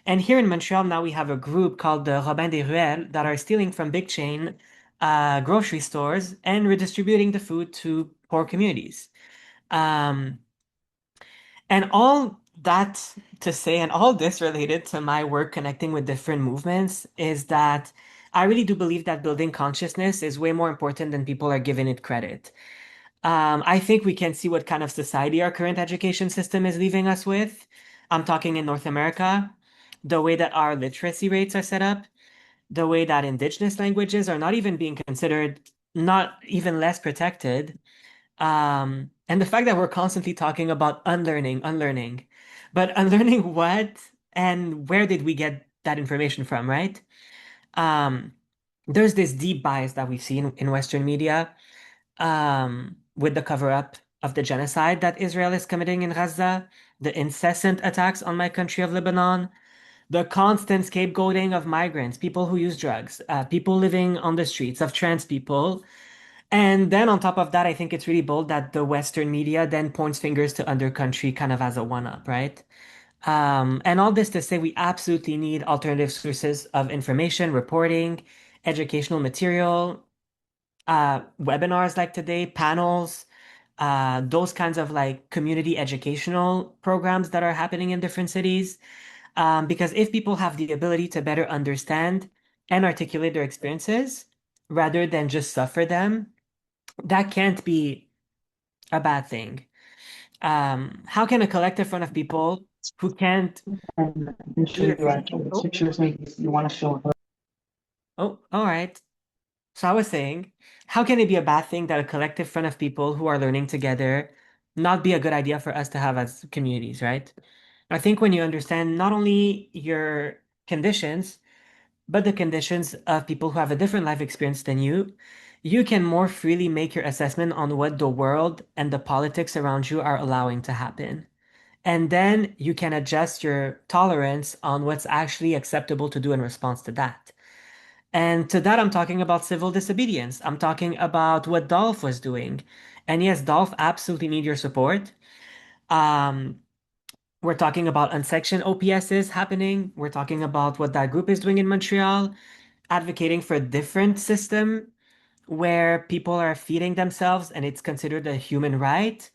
And here in Montreal, now we have a group called the Robin des Ruelles that are stealing from big chain grocery stores and redistributing the food to poor communities. Um, and all that to say, and all this related to my work connecting with different movements, is that I really do believe that building consciousness is way more important than people are giving it credit. I think we can see what kind of society our current education system is leaving us with. I'm talking in North America, the way that our literacy rates are set up, the way that indigenous languages are not even being considered, not even less protected. And the fact that we're constantly talking about unlearning, unlearning, but unlearning what and where did we get that information from, right? Um, there's this deep bias that we've seen in Western media with the cover up of the genocide that Israel is committing in Gaza, the incessant attacks on my country of Lebanon, the constant scapegoating of migrants, people who use drugs, people living on the streets, of trans people. And then on top of that, I think it's really bold that the Western media then points fingers to other country kind of as a one-up, right? And all this to say we absolutely need alternative sources of information, reporting, educational material, webinars like today, panels, those kinds of like community educational programs that are happening in different cities. Because if people have the ability to better understand and articulate their experiences rather than just suffer them, that can't be a bad thing. How can a collective front of people who can't do their all right. So I was saying, how can it be a bad thing that a collective front of people who are learning together not be a good idea for us to have as communities, right? I think when you understand not only your conditions, but the conditions of people who have a different life experience than you can more freely make your assessment on what the world and the politics around you are allowing to happen. And then you can adjust your tolerance on what's actually acceptable to do in response to that. And to that, I'm talking about civil disobedience. I'm talking about what Dolph was doing. And yes, Dolph absolutely need your support. Um, we're talking about unsection OPSs happening. We're talking about what that group is doing in Montreal, advocating for a different system where people are feeding themselves and it's considered a human right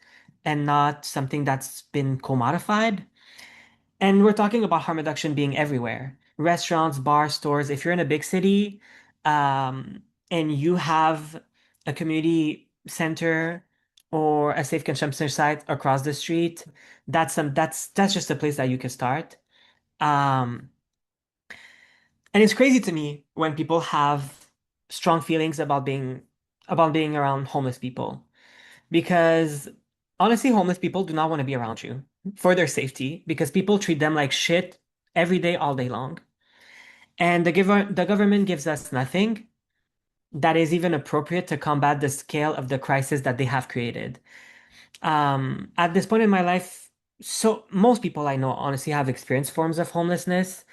and not something that's been commodified. And we're talking about harm reduction being everywhere. Restaurants, bars, stores. If you're in a big city, and you have a community center or a safe consumption site across the street, that's just a place that you can start. Um, and it's crazy to me when people have strong feelings about being around homeless people because honestly, homeless people do not want to be around you for their safety because people treat them like shit every day, all day long. And the government gives us nothing that is even appropriate to combat the scale of the crisis that they have created. At this point in my life, so most people I know honestly have experienced forms of homelessness,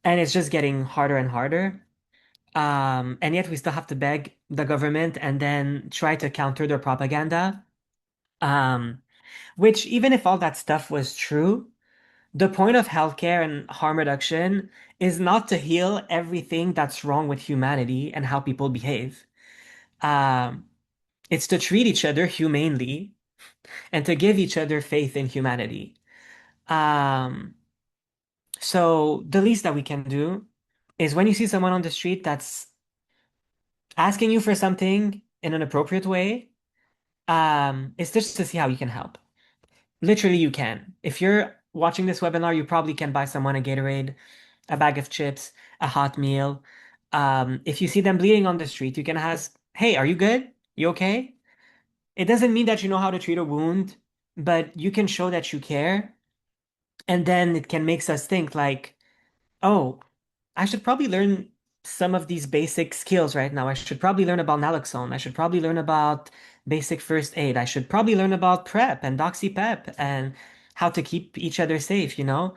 and it's just getting harder and harder. And yet we still have to beg the government and then try to counter their propaganda. Um, which even if all that stuff was true, the point of healthcare and harm reduction is not to heal everything that's wrong with humanity and how people behave. Um, it's to treat each other humanely and to give each other faith in humanity. Um, so the least that we can do is when you see someone on the street that's asking you for something in an appropriate way, it's just to see how you can help. Literally, you can. If you're watching this webinar, you probably can buy someone a Gatorade, a bag of chips, a hot meal. If you see them bleeding on the street, you can ask, "Hey, are you good? You okay?" It doesn't mean that you know how to treat a wound, but you can show that you care, and then it can make us think like, "Oh, I should probably learn some of these basic skills right now. I should probably learn about naloxone. I should probably learn about basic first aid. I should probably learn about PrEP and doxyPEP and how to keep each other safe, you know?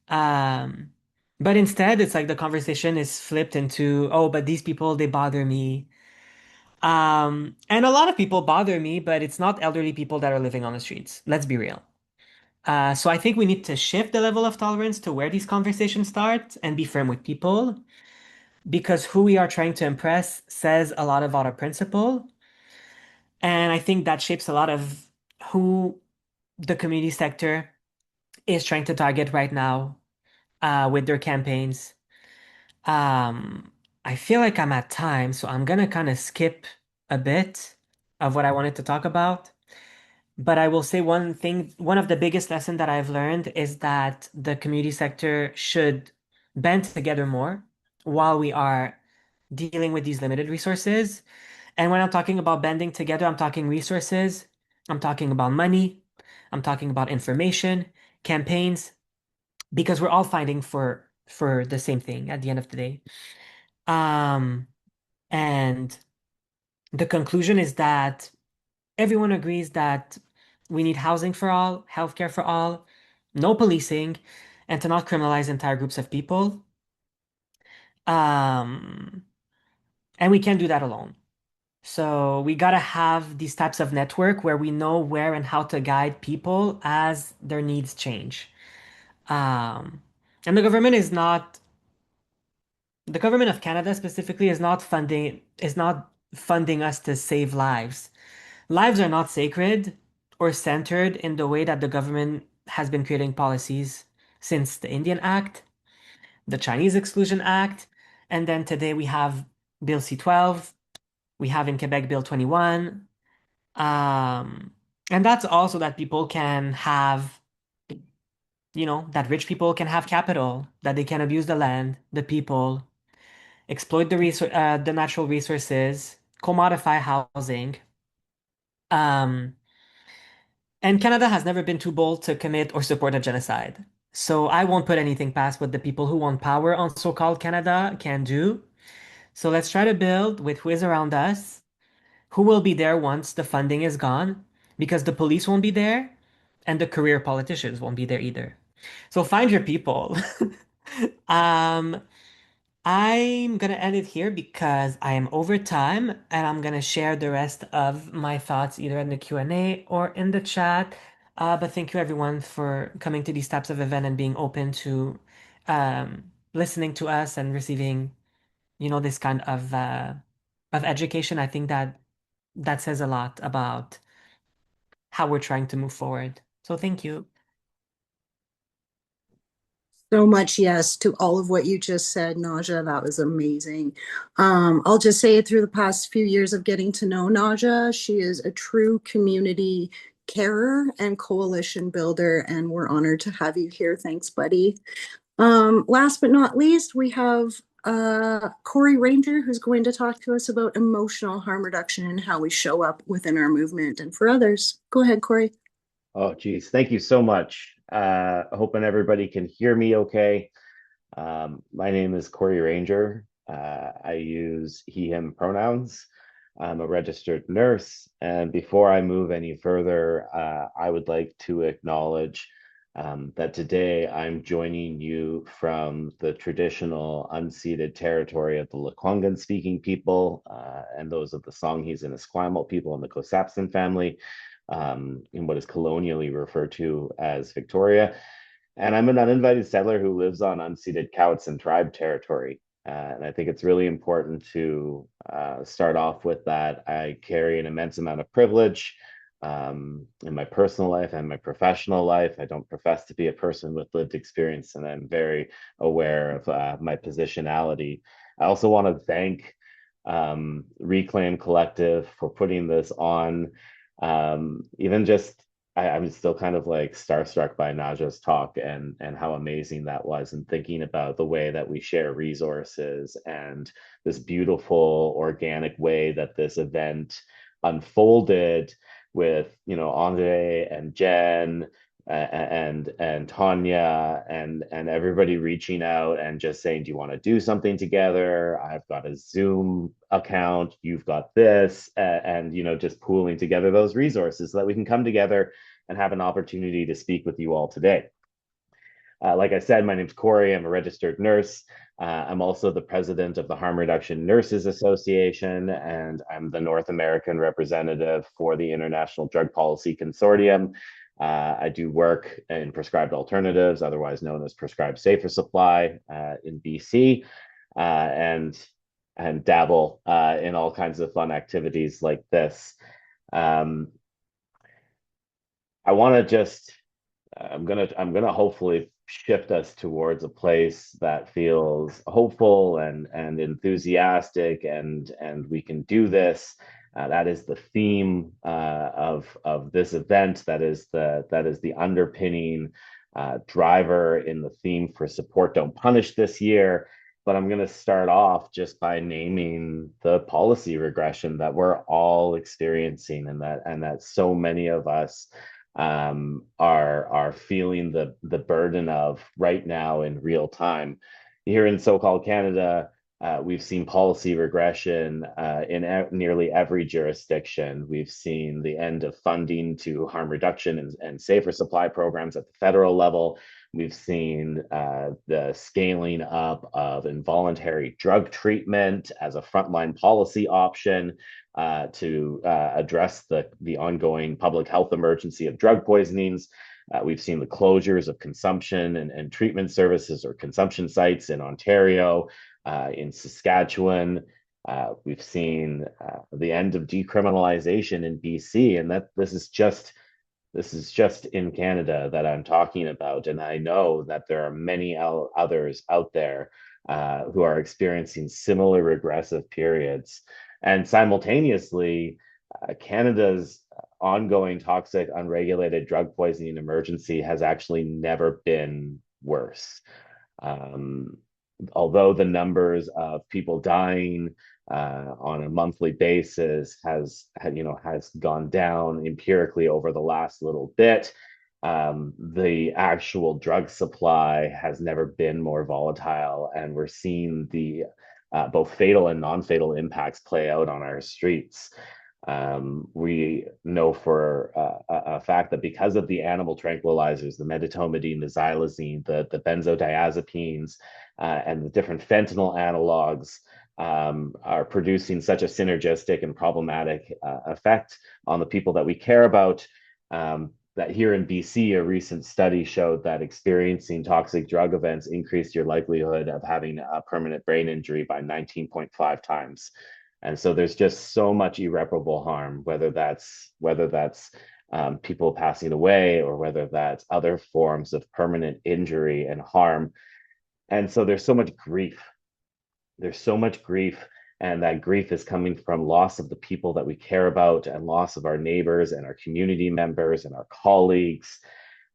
Um, but instead, it's like the conversation is flipped into, oh, but these people, they bother me. And a lot of people bother me, but it's not elderly people that are living on the streets. Let's be real. So I think we need to shift the level of tolerance to where these conversations start and be firm with people because who we are trying to impress says a lot about our principle. And I think that shapes a lot of who the community sector is trying to target right now with their campaigns. Um, I feel like I'm at time, so I'm gonna kind of skip a bit of what I wanted to talk about. But I will say one thing, one of the biggest lessons that I've learned is that the community sector should band together more while we are dealing with these limited resources. And when I'm talking about banding together, I'm talking resources, I'm talking about money, I'm talking about information, campaigns, because we're all fighting for the same thing at the end of the day. Um, and the conclusion is that everyone agrees that we need housing for all, healthcare for all, no policing, and to not criminalize entire groups of people. Um, and we can't do that alone. So we gotta have these types of network where we know where and how to guide people as their needs change. Um, and the government of Canada specifically is not funding us to save lives. Lives are not sacred or centered in the way that the government has been creating policies since the Indian Act, the Chinese Exclusion Act, and then today we have Bill C-12, we have in Quebec Bill 21. And that's also that people can have, that rich people can have capital, that they can abuse the land, the people, exploit the natural resources, commodify housing. Um, and Canada has never been too bold to commit or support a genocide. So I won't put anything past what the people who want power on so-called Canada can do. So let's try to build with who is around us, who will be there once the funding is gone, because the police won't be there and the career politicians won't be there either. So find your people. Um, I'm gonna end it here because I am over time and I'm gonna share the rest of my thoughts either in the Q&A or in the chat. But thank you everyone for coming to these types of event and being open to listening to us and receiving, this kind of education. I think that says a lot about how we're trying to move forward. So thank you. So much yes to all of what you just said, Naja. That was amazing. I'll just say through the past few years of getting to know Naja, she is a true community carer and coalition builder, and we're honored to have you here. Thanks, buddy. Last but not least, we have Corey Ranger, who's going to talk to us about emotional harm reduction and how we show up within our movement and for others. Go ahead, Corey. Oh, geez. Thank you so much. Hoping everybody can hear me okay. My name is Corey Ranger. I use he, him pronouns. I'm a registered nurse. And before I move any further, I would like to acknowledge that today I'm joining you from the traditional unceded territory of the Lekwungen speaking people and those of the Songhees and Esquimalt people and the Kosapsan family in what is colonially referred to as Victoria. And I'm an uninvited settler who lives on unceded Cowichan tribe territory. And I think it's really important to start off with that. I carry an immense amount of privilege in my personal life and my professional life. I don't profess to be a person with lived experience, and I'm very aware of my positionality. I also want to thank Reclaim Collective for putting this on. Even just I'm still kind of like starstruck by Naja's talk and how amazing that was, and thinking about the way that we share resources and this beautiful organic way that this event unfolded with Andre and Jen and Tanya and everybody reaching out and just saying, do you want to do something together? I've got a Zoom account, you've got this, and just pooling together those resources so that we can come together and have an opportunity to speak with you all today. Like I said, my name's Corey. I'm a registered nurse. I'm also the president of the Harm Reduction Nurses Association, and I'm the North American representative for the International Drug Policy Consortium. I do work in prescribed alternatives, otherwise known as prescribed safer supply in BC, and dabble in all kinds of fun activities like this. I want to just I'm gonna hopefully shift us towards a place that feels hopeful and enthusiastic, and we can do this. That is the theme of this event. That is the underpinning driver in the theme for Support Don't Punish this year. But I'm going to start off just by naming the policy regression that we're all experiencing, and that so many of us are feeling the burden of right now in real time. Here in so-called Canada, we've seen policy regression in nearly every jurisdiction. We've seen the end of funding to harm reduction and safer supply programs at the federal level. We've seen the scaling up of involuntary drug treatment as a frontline policy option to address the ongoing public health emergency of drug poisonings. We've seen the closures of consumption and treatment services or consumption sites in Ontario, in Saskatchewan. We've seen the end of decriminalization in BC, and that this is just in Canada that I'm talking about. And I know that there are many others out there who are experiencing similar regressive periods. And simultaneously, Canada's ongoing toxic, unregulated drug poisoning emergency has actually never been worse. Although the numbers of people dying on a monthly basis has gone down empirically over the last little bit, the actual drug supply has never been more volatile, and we're seeing the both fatal and non-fatal impacts play out on our streets. We know for a fact that because of the animal tranquilizers, the medetomidine, the xylazine, the benzodiazepines, and the different fentanyl analogs are producing such a synergistic and problematic effect on the people that we care about, that here in BC, a recent study showed that experiencing toxic drug events increased your likelihood of having a permanent brain injury by 19.5 times. And so there's just so much irreparable harm, whether that's people passing away, or whether that's other forms of permanent injury and harm. And so there's so much grief. There's so much grief, and that grief is coming from loss of the people that we care about, and loss of our neighbors and our community members and our colleagues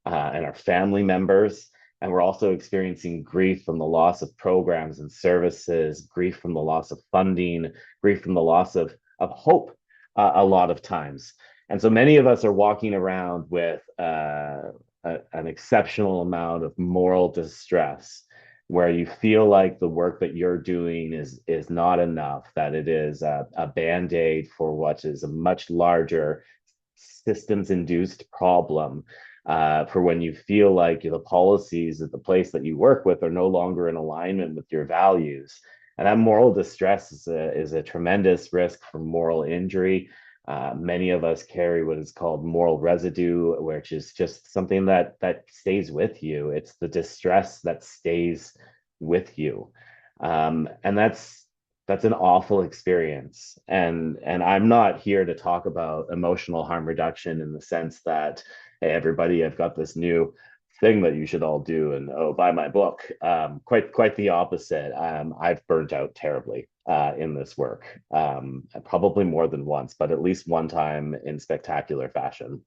and our family members. And we're also experiencing grief from the loss of programs and services, grief from the loss of funding, grief from the loss of hope a lot of times. And so many of us are walking around with an exceptional amount of moral distress, where you feel like the work that you're doing is not enough, that it is a band-aid for what is a much larger systems-induced problem, for when you feel like the policies at the place that you work with are no longer in alignment with your values. And that moral distress is a tremendous risk for moral injury. Many of us carry what is called moral residue, which is just something that stays with you. It's the distress that stays with you, and that's an awful experience. And I'm not here to talk about emotional harm reduction in the sense that, hey, everybody, I've got this new thing that you should all do, and buy my book. Quite the opposite. I've burnt out terribly in this work, probably more than once, but at least one time in spectacular fashion.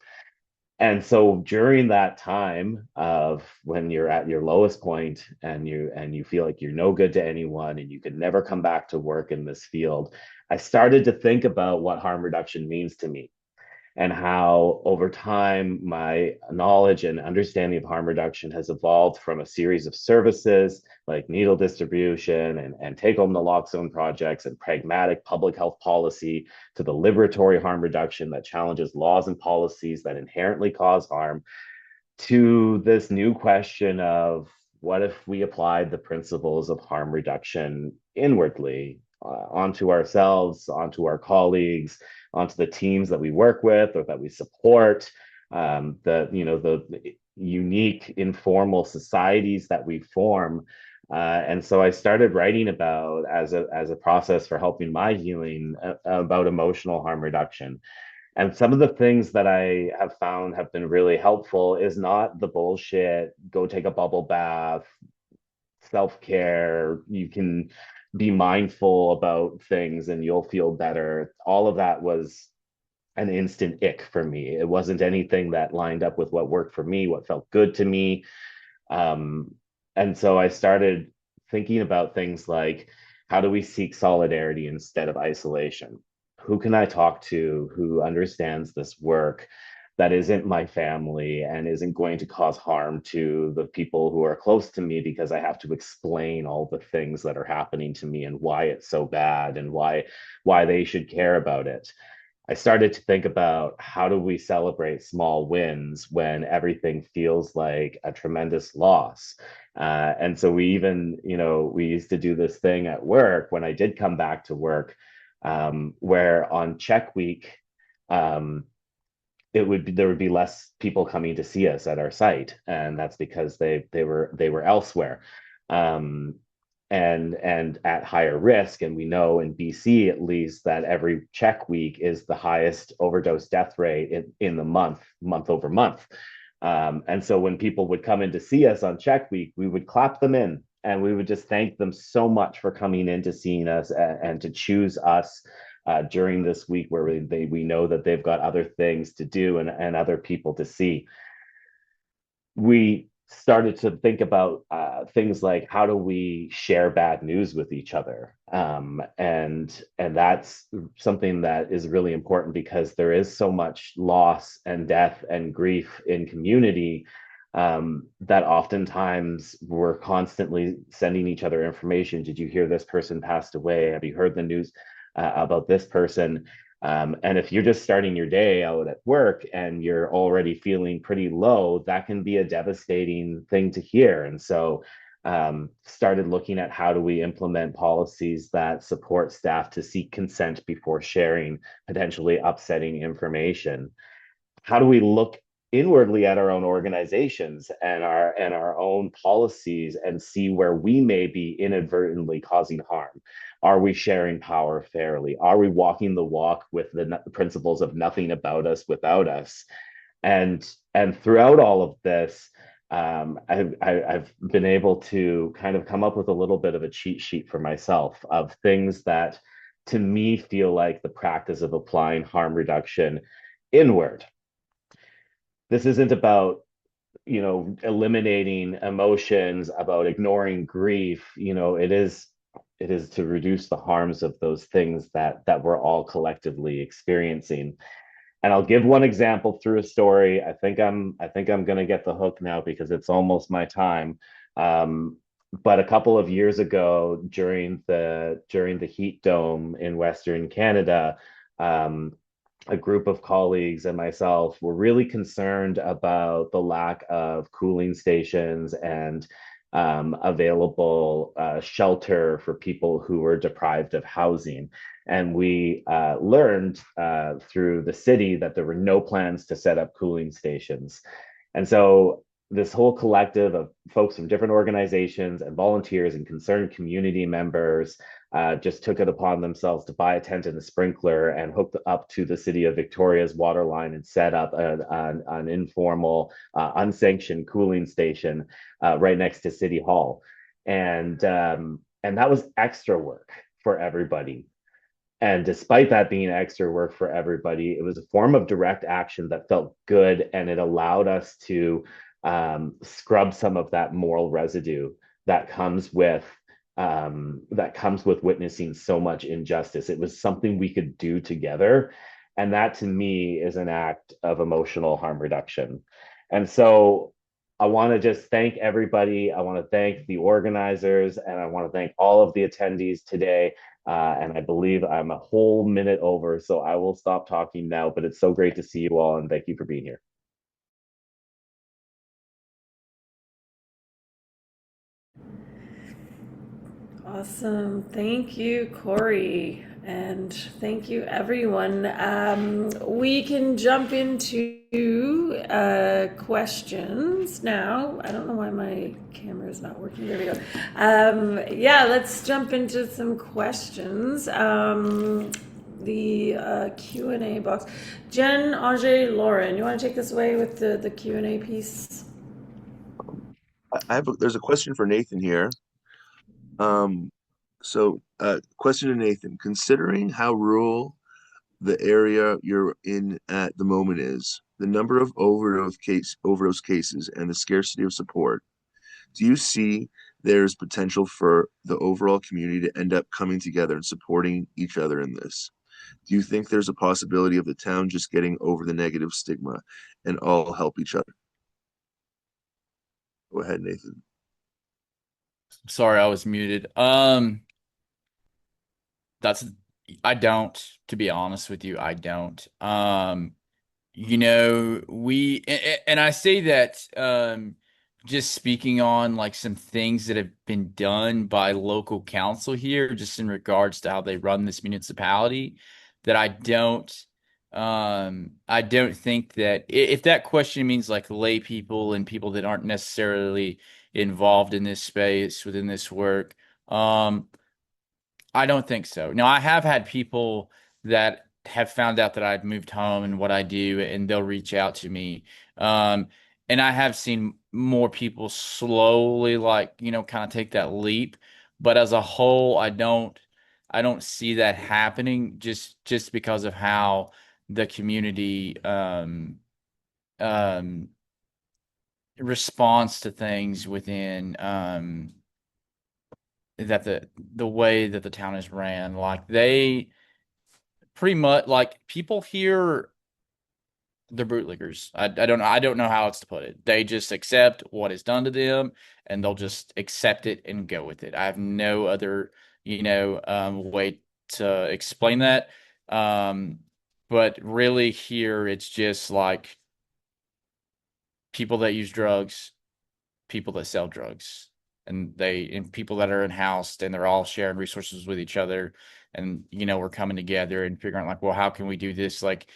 And so during that time of when you're at your lowest point, and you feel like you're no good to anyone and you could never come back to work in this field, I started to think about what harm reduction means to me, and how over time my knowledge and understanding of harm reduction has evolved from a series of services like needle distribution and take home naloxone projects and pragmatic public health policy to the liberatory harm reduction that challenges laws and policies that inherently cause harm, to this new question of what if we applied the principles of harm reduction inwardly, onto ourselves, onto our colleagues, onto the teams that we work with or that we support, the unique informal societies that we form. And so I started writing about, as a process for helping my healing, about emotional harm reduction. And some of the things that I have found have been really helpful is not the bullshit, go take a bubble bath, self-care, you can be mindful about things and you'll feel better. All of that was an instant ick for me. It wasn't anything that lined up with what worked for me, what felt good to me. And so I started thinking about things like, how do we seek solidarity instead of isolation? Who can I talk to who understands this work that isn't my family and isn't going to cause harm to the people who are close to me, because I have to explain all the things that are happening to me and why it's so bad and why they should care about it. I started to think about, how do we celebrate small wins when everything feels like a tremendous loss? And so we even, we used to do this thing at work when I did come back to work, where on check week, there would be less people coming to see us at our site, and that's because they were elsewhere. And at higher risk. And we know in BC, at least, that every check week is the highest overdose death rate in the month over month. And so when people would come in to see us on check week, we would clap them in and we would just thank them so much for coming in to seeing us and to choose us during this week where we know that they've got other things to do and other people to see. We started to think about things like, how do we share bad news with each other? And that's something that is really important, because there is so much loss and death and grief in community, that oftentimes we're constantly sending each other information. Did you hear this person passed away? Have you heard the news about this person? And if you're just starting your day out at work and you're already feeling pretty low, that can be a devastating thing to hear. And so started looking at, how do we implement policies that support staff to seek consent before sharing potentially upsetting information? How do we look inwardly at our own organizations and our own policies and see where we may be inadvertently causing harm? Are we sharing power fairly? Are we walking the walk with the principles of nothing about us without us? And throughout all of this, I've been able to kind of come up with a little bit of a cheat sheet for myself of things that to me feel like the practice of applying harm reduction inward. This isn't about eliminating emotions, about ignoring grief. It is to reduce the harms of those things that we're all collectively experiencing. And I'll give one example through a story. I think I'm going to get the hook now because it's almost my time. But a couple of years ago, during the heat dome in Western Canada, a group of colleagues and myself were really concerned about the lack of cooling stations and available shelter for people who were deprived of housing. And we learned through the city that there were no plans to set up cooling stations. And so this whole collective of folks from different organizations and volunteers and concerned community members just took it upon themselves to buy a tent and a sprinkler and hook up to the city of Victoria's water line and set up an informal, unsanctioned cooling station right next to City Hall. And that was extra work for everybody. And despite that being extra work for everybody, it was a form of direct action that felt good, and it allowed us to scrub some of that moral residue that comes with witnessing so much injustice. It was something we could do together, and that to me is an act of emotional harm reduction. And so I want to just thank everybody. I want to thank the organizers, and I want to thank all of the attendees today. And I believe I'm a whole minute over, so I will stop talking now, but it's so great to see you all, and thank you for being here. Awesome. Thank you, Corey. And thank you, everyone. We can jump into questions now. I don't know why my camera is not working. There we go. Yeah, let's jump into some questions. The Q&A box. Jen, Ajay, Lauren, you want to take this away with the Q&A piece? There's a question for Nathan here. Question to Nathan: considering how rural the area you're in at the moment is, the number of overdose cases, and the scarcity of support, do you see there's potential for the overall community to end up coming together and supporting each other in this? Do you think there's a possibility of the town just getting over the negative stigma and all help each other? Go ahead, Nathan. Sorry, I was muted. I don't, to be honest with you, I don't. And I say that just speaking on like some things that have been done by local council here, just in regards to how they run this municipality, that I don't think that if that question means like lay people and people that aren't necessarily involved in this space within this work, I don't think so. Now, I have had people that have found out that I've moved home and what I do, and they'll reach out to me. And I have seen more people slowly, like, kind of take that leap. But as a whole, I don't see that happening just because of how the community um, responds to things within that the way that the town is ran. Like they pretty much like people here, they're bootlickers. I don't know how else to put it. They just accept what is done to them and they'll just accept it and go with it. I have no other, way to explain that. But really here it's just like people that use drugs, people that sell drugs, and people that are in-housed, and they're all sharing resources with each other. And we're coming together and figuring out like, well, how can we do this? Like,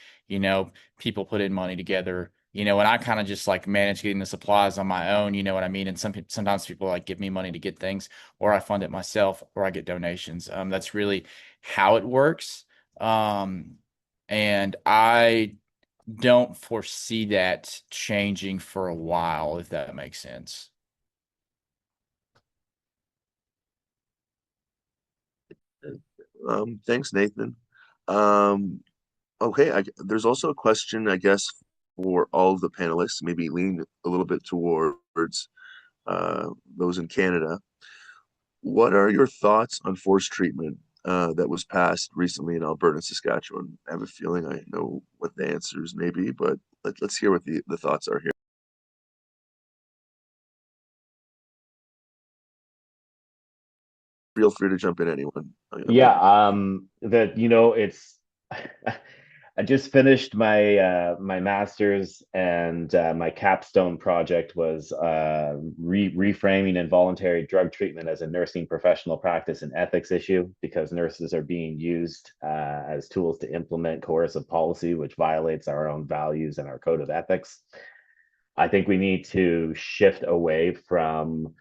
people put in money together, and I kind of just like manage getting the supplies on my own, you know what I mean? And sometimes people like give me money to get things, or I fund it myself, or I get donations. That's really how it works. And I don't foresee that changing for a while, if that makes sense. Thanks, Nathan. Okay, there's also a question, I guess, for all of the panelists, maybe lean a little bit towards those in Canada. What are your thoughts on forced treatment that was passed recently in Alberta and Saskatchewan? I have a feeling I know what the answers may be, but let's hear what the thoughts are here. Feel free to jump in, anyone. Yeah, it's I just finished my master's, and my capstone project was reframing involuntary drug treatment as a nursing professional practice and ethics issue, because nurses are being used as tools to implement coercive policy, which violates our own values and our code of ethics. I think we need to shift away from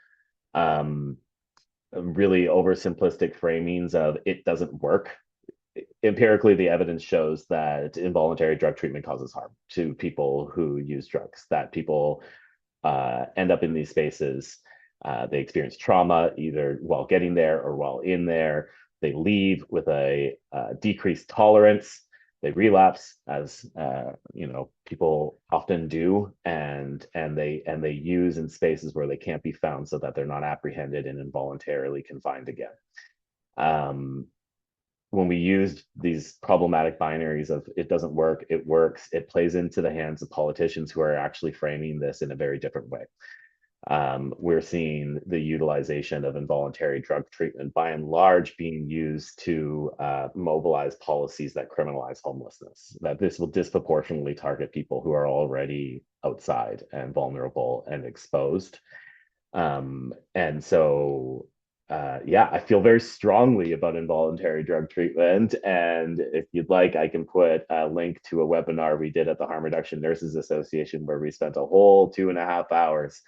really oversimplistic framings of it doesn't work. Empirically, the evidence shows that involuntary drug treatment causes harm to people who use drugs, that people end up in these spaces. They experience trauma either while getting there or while in there. They leave with a decreased tolerance. They relapse, as people often do, and they use in spaces where they can't be found, so that they're not apprehended and involuntarily confined again. when we used these problematic binaries of it doesn't work, it works, it plays into the hands of politicians who are actually framing this in a very different way. We're seeing the utilization of involuntary drug treatment by and large being used to mobilize policies that criminalize homelessness, that this will disproportionately target people who are already outside and vulnerable and exposed. And so, yeah, I feel very strongly about involuntary drug treatment. And if you'd like, I can put a link to a webinar we did at the Harm Reduction Nurses Association, where we spent a whole 2.5 hours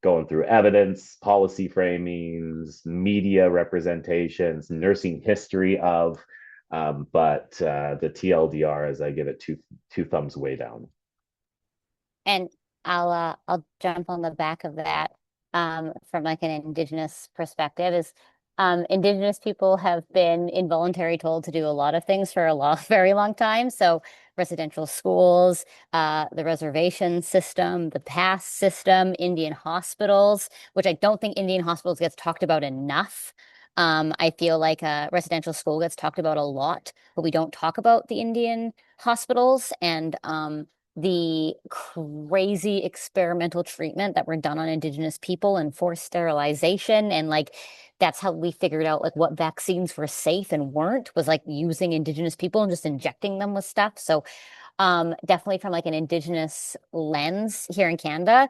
going through evidence, policy framings, media representations, nursing history of, but the TLDR is I give it two thumbs way down. And I'll jump on the back of that from like an Indigenous perspective is Indigenous people have been involuntary told to do a lot of things for a very long time. So residential schools, the reservation system, the pass system, Indian hospitals, which I don't think Indian hospitals gets talked about enough. I feel like a residential school gets talked about a lot, but we don't talk about the Indian hospitals and the crazy experimental treatment that were done on Indigenous people and forced sterilization. And like, that's how we figured out like what vaccines were safe and weren't, was like using Indigenous people and just injecting them with stuff. So definitely from like an Indigenous lens here in Canada,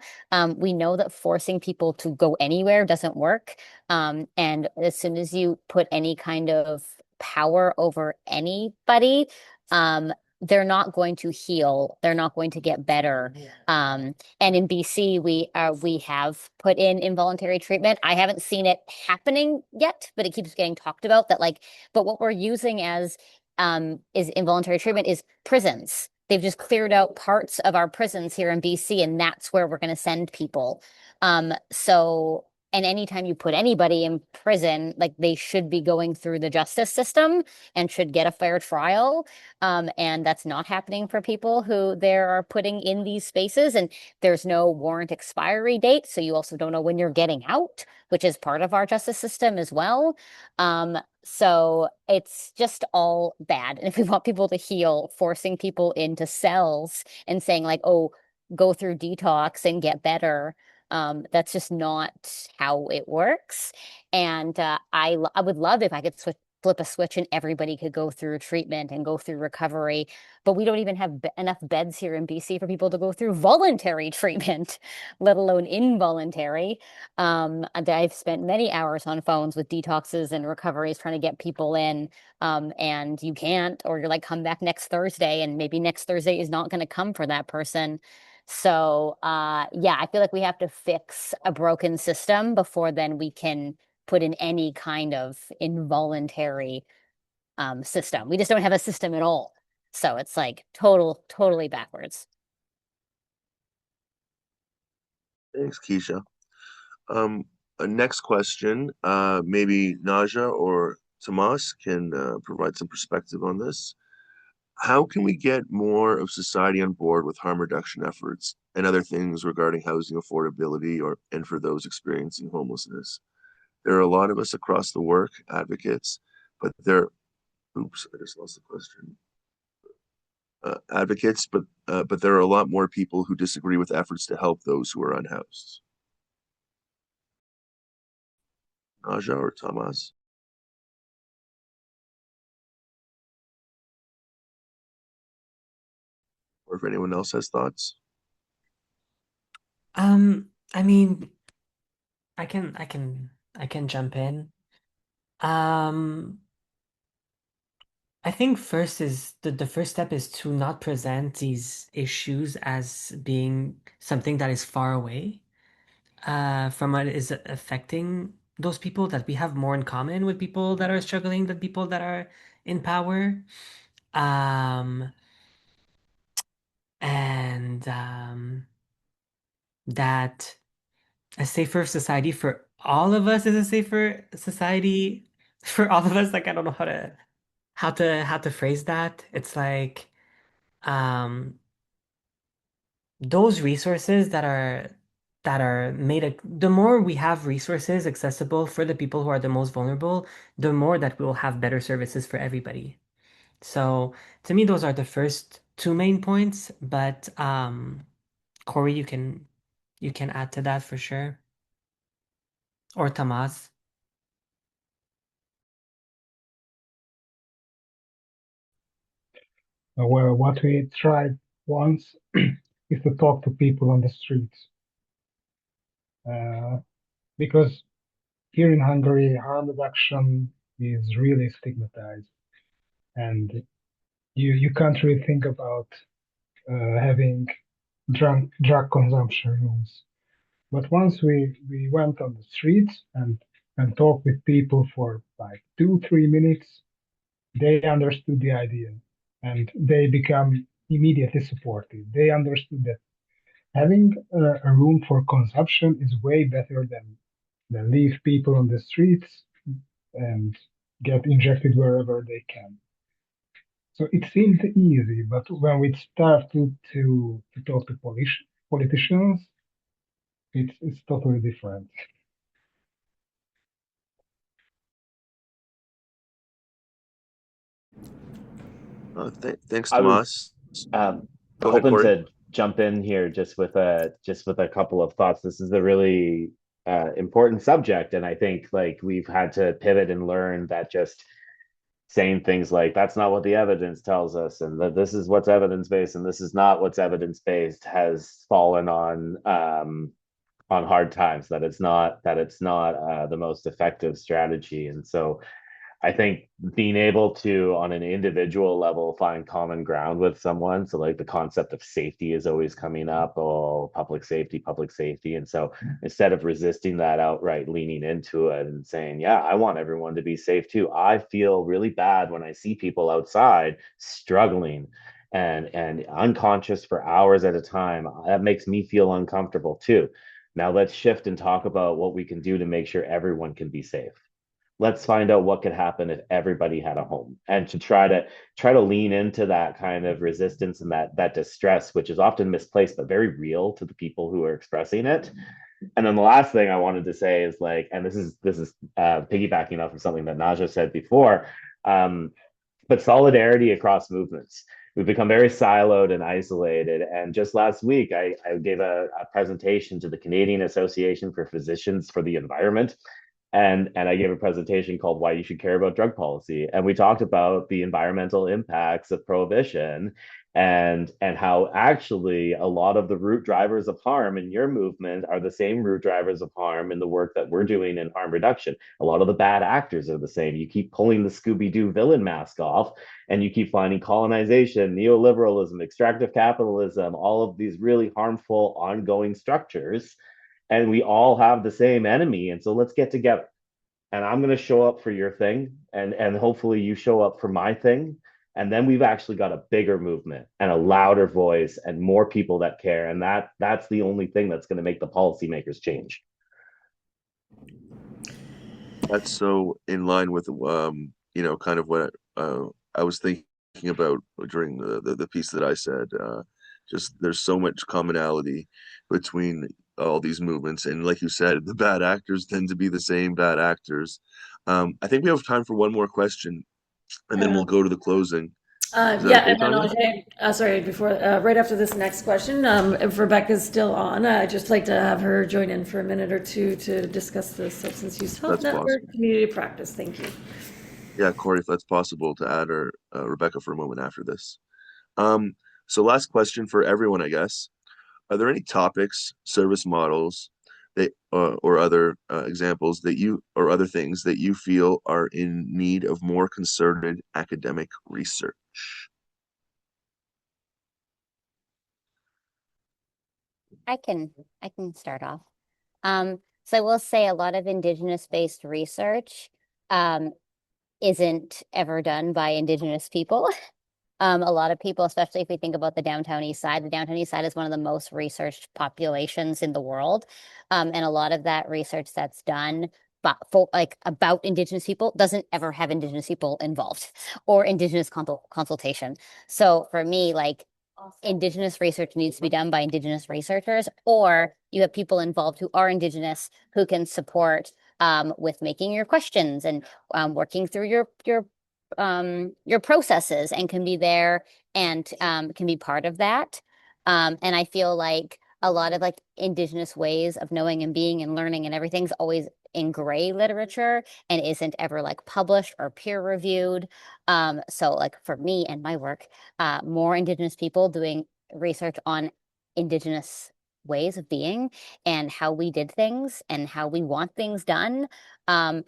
we know that forcing people to go anywhere doesn't work. And as soon as you put any kind of power over anybody, they're not going to heal. They're not going to get better. And in BC, we have put in involuntary treatment. I haven't seen it happening yet, but it keeps getting talked about that like, but what we're using as is involuntary treatment is prisons. They've just cleared out parts of our prisons here in BC, and that's where we're going to send people. So, and anytime you put anybody in prison, like they should be going through the justice system and should get a fair trial. And that's not happening for people who they are putting in these spaces. And there's no warrant expiry date. So you also don't know when you're getting out, which is part of our justice system as well. So it's just all bad. And if we want people to heal, forcing people into cells and saying like, oh, go through detox and get better. That's just not how it works. And I would love if I could flip a switch and everybody could go through treatment and go through recovery. But we don't even have enough beds here in BC for people to go through voluntary treatment, let alone involuntary. And I've spent many hours on phones with detoxes and recoveries trying to get people in. And you can't, or you're like, come back next Thursday, and maybe next Thursday is not going to come for that person. So, yeah, I feel like we have to fix a broken system before then we can put in any kind of involuntary system. We just don't have a system at all. So it's like totally backwards. Thanks, Keisha. Next question, maybe Naja or Tomas can provide some perspective on this. How can we get more of society on board with harm reduction efforts and other things regarding housing affordability and for those experiencing homelessness? There are a lot of us across the work, advocates, but oops, I just lost the question. Advocates, but there are a lot more people who disagree with efforts to help those who are unhoused. Naja or Tomas? Or if anyone else has thoughts. I mean, I can jump in. Um, I think first is the first step is to not present these issues as being something that is far away from what is affecting those people, that we have more in common with people that are struggling than people that are in power. Um, and that a safer society for all of us is a safer society for all of us. Like, I don't know how to phrase that. It's like um those resources that are that are the more we have resources accessible for the people who are the most vulnerable, the more that we will have better services for everybody. So to me, those are the first two main points, but Corey, you can add to that for sure. Or Tomas. Well, what we tried once is to talk to people on the streets. Because here in Hungary, harm reduction is really stigmatized. And you can't really think about having drug consumption rooms. But once we went on the streets and talked with people for like 2-3 minutes, they understood the idea and they become immediately supportive. They understood that having a room for consumption is way better than leave people on the streets and get injected wherever they can. So it seemed easy, but when we started to talk to politicians, it's totally different. Thanks, I was Tomas. Go ahead, hoping Corey. to jump in here just with a couple of thoughts. This is a really important subject, and I think like we've had to pivot and learn that just saying things like that's not what the evidence tells us, and that this is what's evidence based, and this is not what's evidence based has fallen on hard times. That it's not the most effective strategy, and so I think being able to, on an individual level, find common ground with someone. So, like the concept of safety is always coming up. Oh, public safety, public safety. And so, instead of resisting that outright, leaning into it and saying, "Yeah, I want everyone to be safe too. I feel really bad when I see people outside struggling and unconscious for hours at a time. That makes me feel uncomfortable too. Now, let's shift and talk about what we can do to make sure everyone can be safe. Let's find out what could happen if everybody had a home, and to try to lean into that kind of resistance and that distress, which is often misplaced but very real to the people who are expressing it. And then the last thing I wanted to say is like, and this is piggybacking off of something that Naja said before, but solidarity across movements. We've become very siloed and isolated. And just last week, I gave a presentation to the Canadian Association for Physicians for the Environment, and I gave a presentation called "Why You Should Care About Drug Policy," and we talked about the environmental impacts of prohibition and how actually a lot of the root drivers of harm in your movement are the same root drivers of harm in the work that we're doing in harm reduction. A lot of the bad actors are the same. You keep pulling the Scooby-Doo villain mask off, and you keep finding colonization, neoliberalism, extractive capitalism, all of these really harmful ongoing structures, and we all have the same enemy. And so let's get together. And I'm going to show up for your thing, and hopefully you show up for my thing. And then we've actually got a bigger movement and a louder voice and more people that care. And that's the only thing that's going to make the policymakers change. That's so in line with kind of what I was thinking about during the piece that I said. Just there's so much commonality between all these movements, and like you said, the bad actors tend to be the same bad actors. I think we have time for one more question, and then we'll go to the closing. Is that Yeah, okay, and then Tanya? sorry, before right after this next question, if Rebecca's still on, I'd just like to have her join in for a minute or two to discuss the Substance Use Health That's Network possible. community practice. Thank you. Yeah, Corey, if that's possible to add Rebecca for a moment after this. So last question for everyone, I guess. Are there any topics, service models, that or other examples that you or other things that you feel are in need of more concerted academic research? I can start off. So I will say a lot of Indigenous-based research isn't ever done by Indigenous people. A lot of people, especially if we think about the downtown east side is one of the most researched populations in the world. And a lot of that research that's done about Indigenous people doesn't ever have Indigenous people involved or Indigenous consultation. So for me, like Indigenous research needs to be done by Indigenous researchers, or you have people involved who are Indigenous who can support with making your questions and working through your processes and can be there and can be part of that. And I feel like a lot of like Indigenous ways of knowing and being and learning and everything's always in gray literature and isn't ever like published or peer reviewed. So like for me and my work, more Indigenous people doing research on Indigenous ways of being and how we did things and how we want things done, and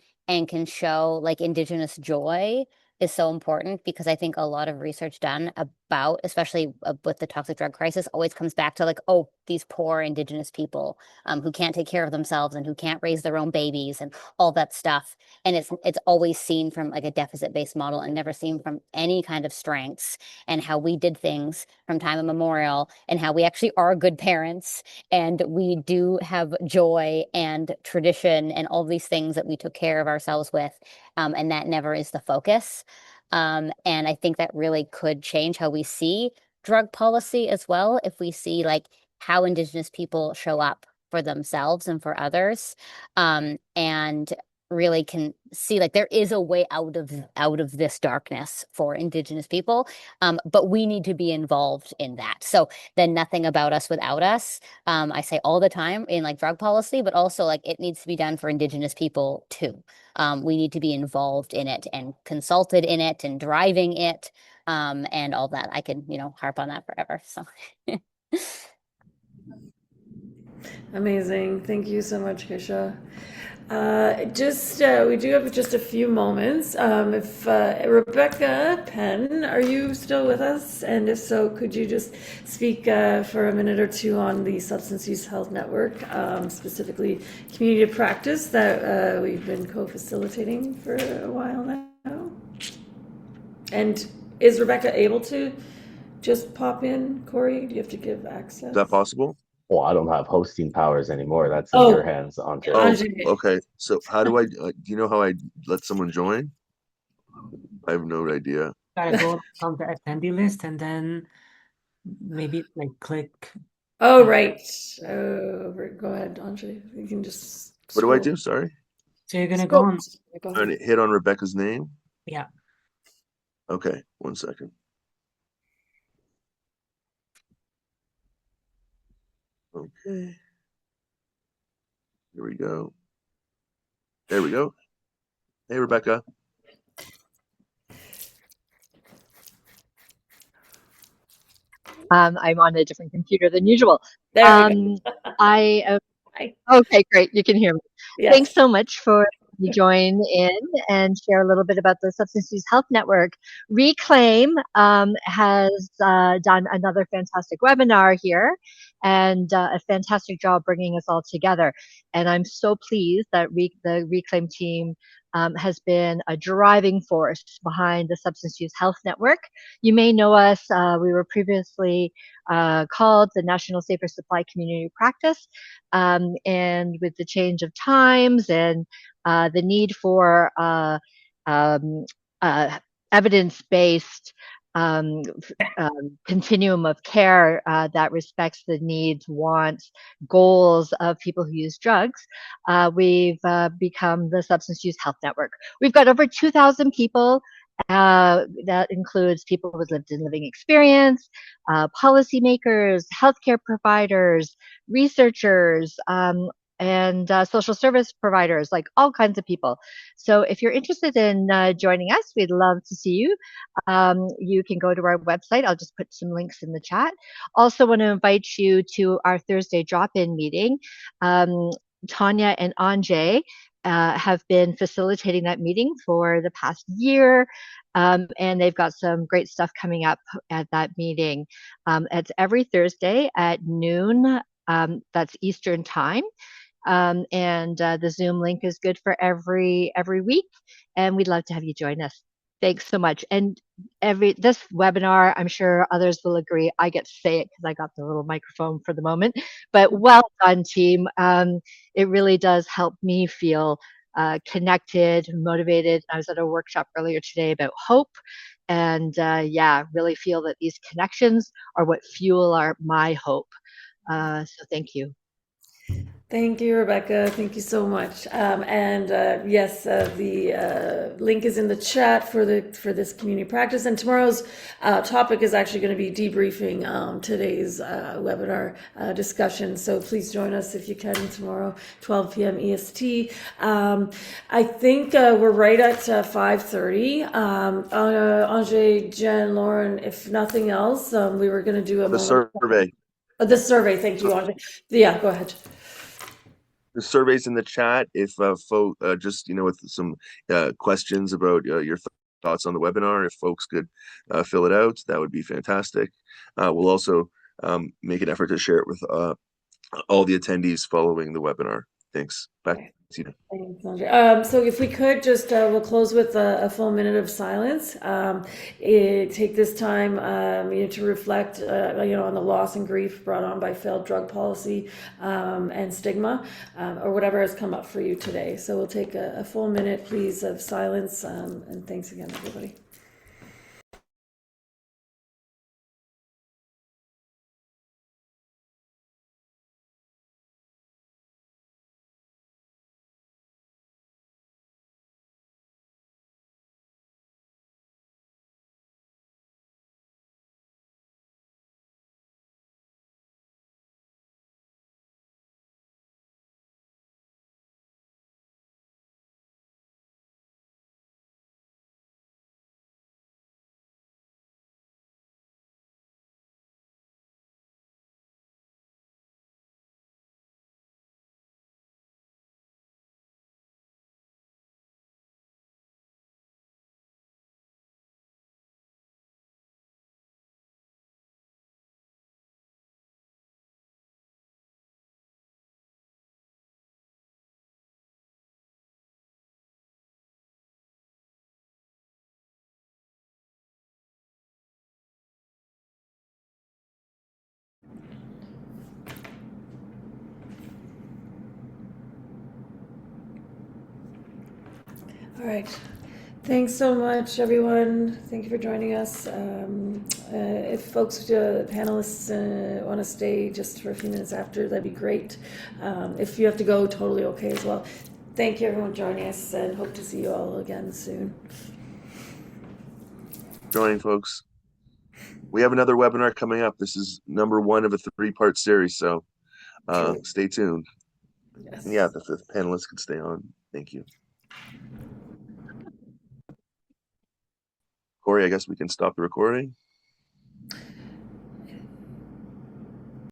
can show like Indigenous joy is so important because I think a lot of research done about, especially with the toxic drug crisis, always comes back to like, oh, these poor Indigenous people who can't take care of themselves and who can't raise their own babies and all that stuff. And it's always seen from like a deficit-based model and never seen from any kind of strengths and how we did things from time immemorial and how we actually are good parents and we do have joy and tradition and all these things that we took care of ourselves with. And that never is the focus. And I think that really could change how we see drug policy as well if we see like how Indigenous people show up for themselves and for others, and really can see like there is a way out of this darkness for Indigenous people, but we need to be involved in that. So then nothing about us without us, I say all the time in like drug policy, but also like it needs to be done for Indigenous people too. We need to be involved in it and consulted in it and driving it, and all that. I can, harp on that forever. So Amazing. Thank you so much, Kisha. We do have just a few moments. If Rebecca Penn, are you still with us? And if so, could you just speak for a minute or two on the Substance Use Health Network, specifically community of practice that we've been co-facilitating for a while now? And is Rebecca able to just pop in, Corey? Do you have to give access? Is that possible? Well, I don't have hosting powers anymore. That's in your hands, Andre. Oh, okay. So how do I, do you know how I let someone join? I have no idea. Gotta go on the attendee list and then maybe like click. Oh, right. Go ahead, Andre. You can just What do I do? Sorry. So you're gonna go on. And hit on Rebecca's name? Yeah. Okay, 1 second. Okay. Here we go. There we go. Hey, Rebecca. I'm on a different computer than usual. There we go. Okay, great. You can hear me. Yes. Thanks so much for you join in and share a little bit about the Substance Use Health Network. Reclaim has done another fantastic webinar here and a fantastic job bringing us all together. And I'm so pleased that the Reclaim team has been a driving force behind the Substance Use Health Network. You may know us. We were previously called the National Safer Supply Community Practice. And with the change of times and the need for evidence-based continuum of care that respects the needs, wants, goals of people who use drugs, we've become the Substance Use Health Network. We've got over 2,000 people. That includes people with lived and living experience, policymakers, healthcare providers, researchers, and social service providers, like all kinds of people. So if you're interested in joining us, we'd love to see you. You can go to our website. I'll just put some links in the chat. Also want to invite you to our Thursday drop-in meeting. Tanya and Anjay have been facilitating that meeting for the past year, and they've got some great stuff coming up at that meeting. It's every Thursday at noon, that's Eastern time. And the Zoom link is good for every week, and we'd love to have you join us. Thanks so much. And this webinar, I'm sure others will agree, I get to say it because I got the little microphone for the moment, but well done, team. It really does help me feel connected, motivated. I was at a workshop earlier today about hope, and yeah, really feel that these connections are what fuel my hope. So thank you. Thank you, Rebecca. Thank you so much. Yes, the link is in the chat for this community practice. And tomorrow's topic is actually going to be debriefing today's webinar discussion. So please join us if you can tomorrow, 12 p.m. EST. I think we're right at 5:30. Ange, Jen, Lauren, if nothing else, we were going to do The survey. The survey. Thank you, Ange. Yeah, go ahead. The surveys in the chat. If folk just with some questions about your thoughts on the webinar, if folks could fill it out, that would be fantastic. We'll also make an effort to share it with all the attendees following the webinar. Thanks. Back to you. Thanks, Andre. So if we could just, we'll close with a full minute of silence. Take this time, to reflect, on the loss and grief brought on by failed drug policy and stigma, or whatever has come up for you today. So we'll take a full minute, please, of silence, and thanks again, everybody. All right. Thanks so much, everyone. Thank you for joining us. If folks, panelists, want to stay just for a few minutes after, that'd be great. If you have to go, totally okay as well. Thank you, everyone, joining us, and hope to see you all again soon. Joining, folks. We have another webinar coming up. This is number 1 of a 3-part series, so stay tuned. Yes. Yeah, the 5th panelist could stay on. Thank you. Corey, I guess we can stop the recording.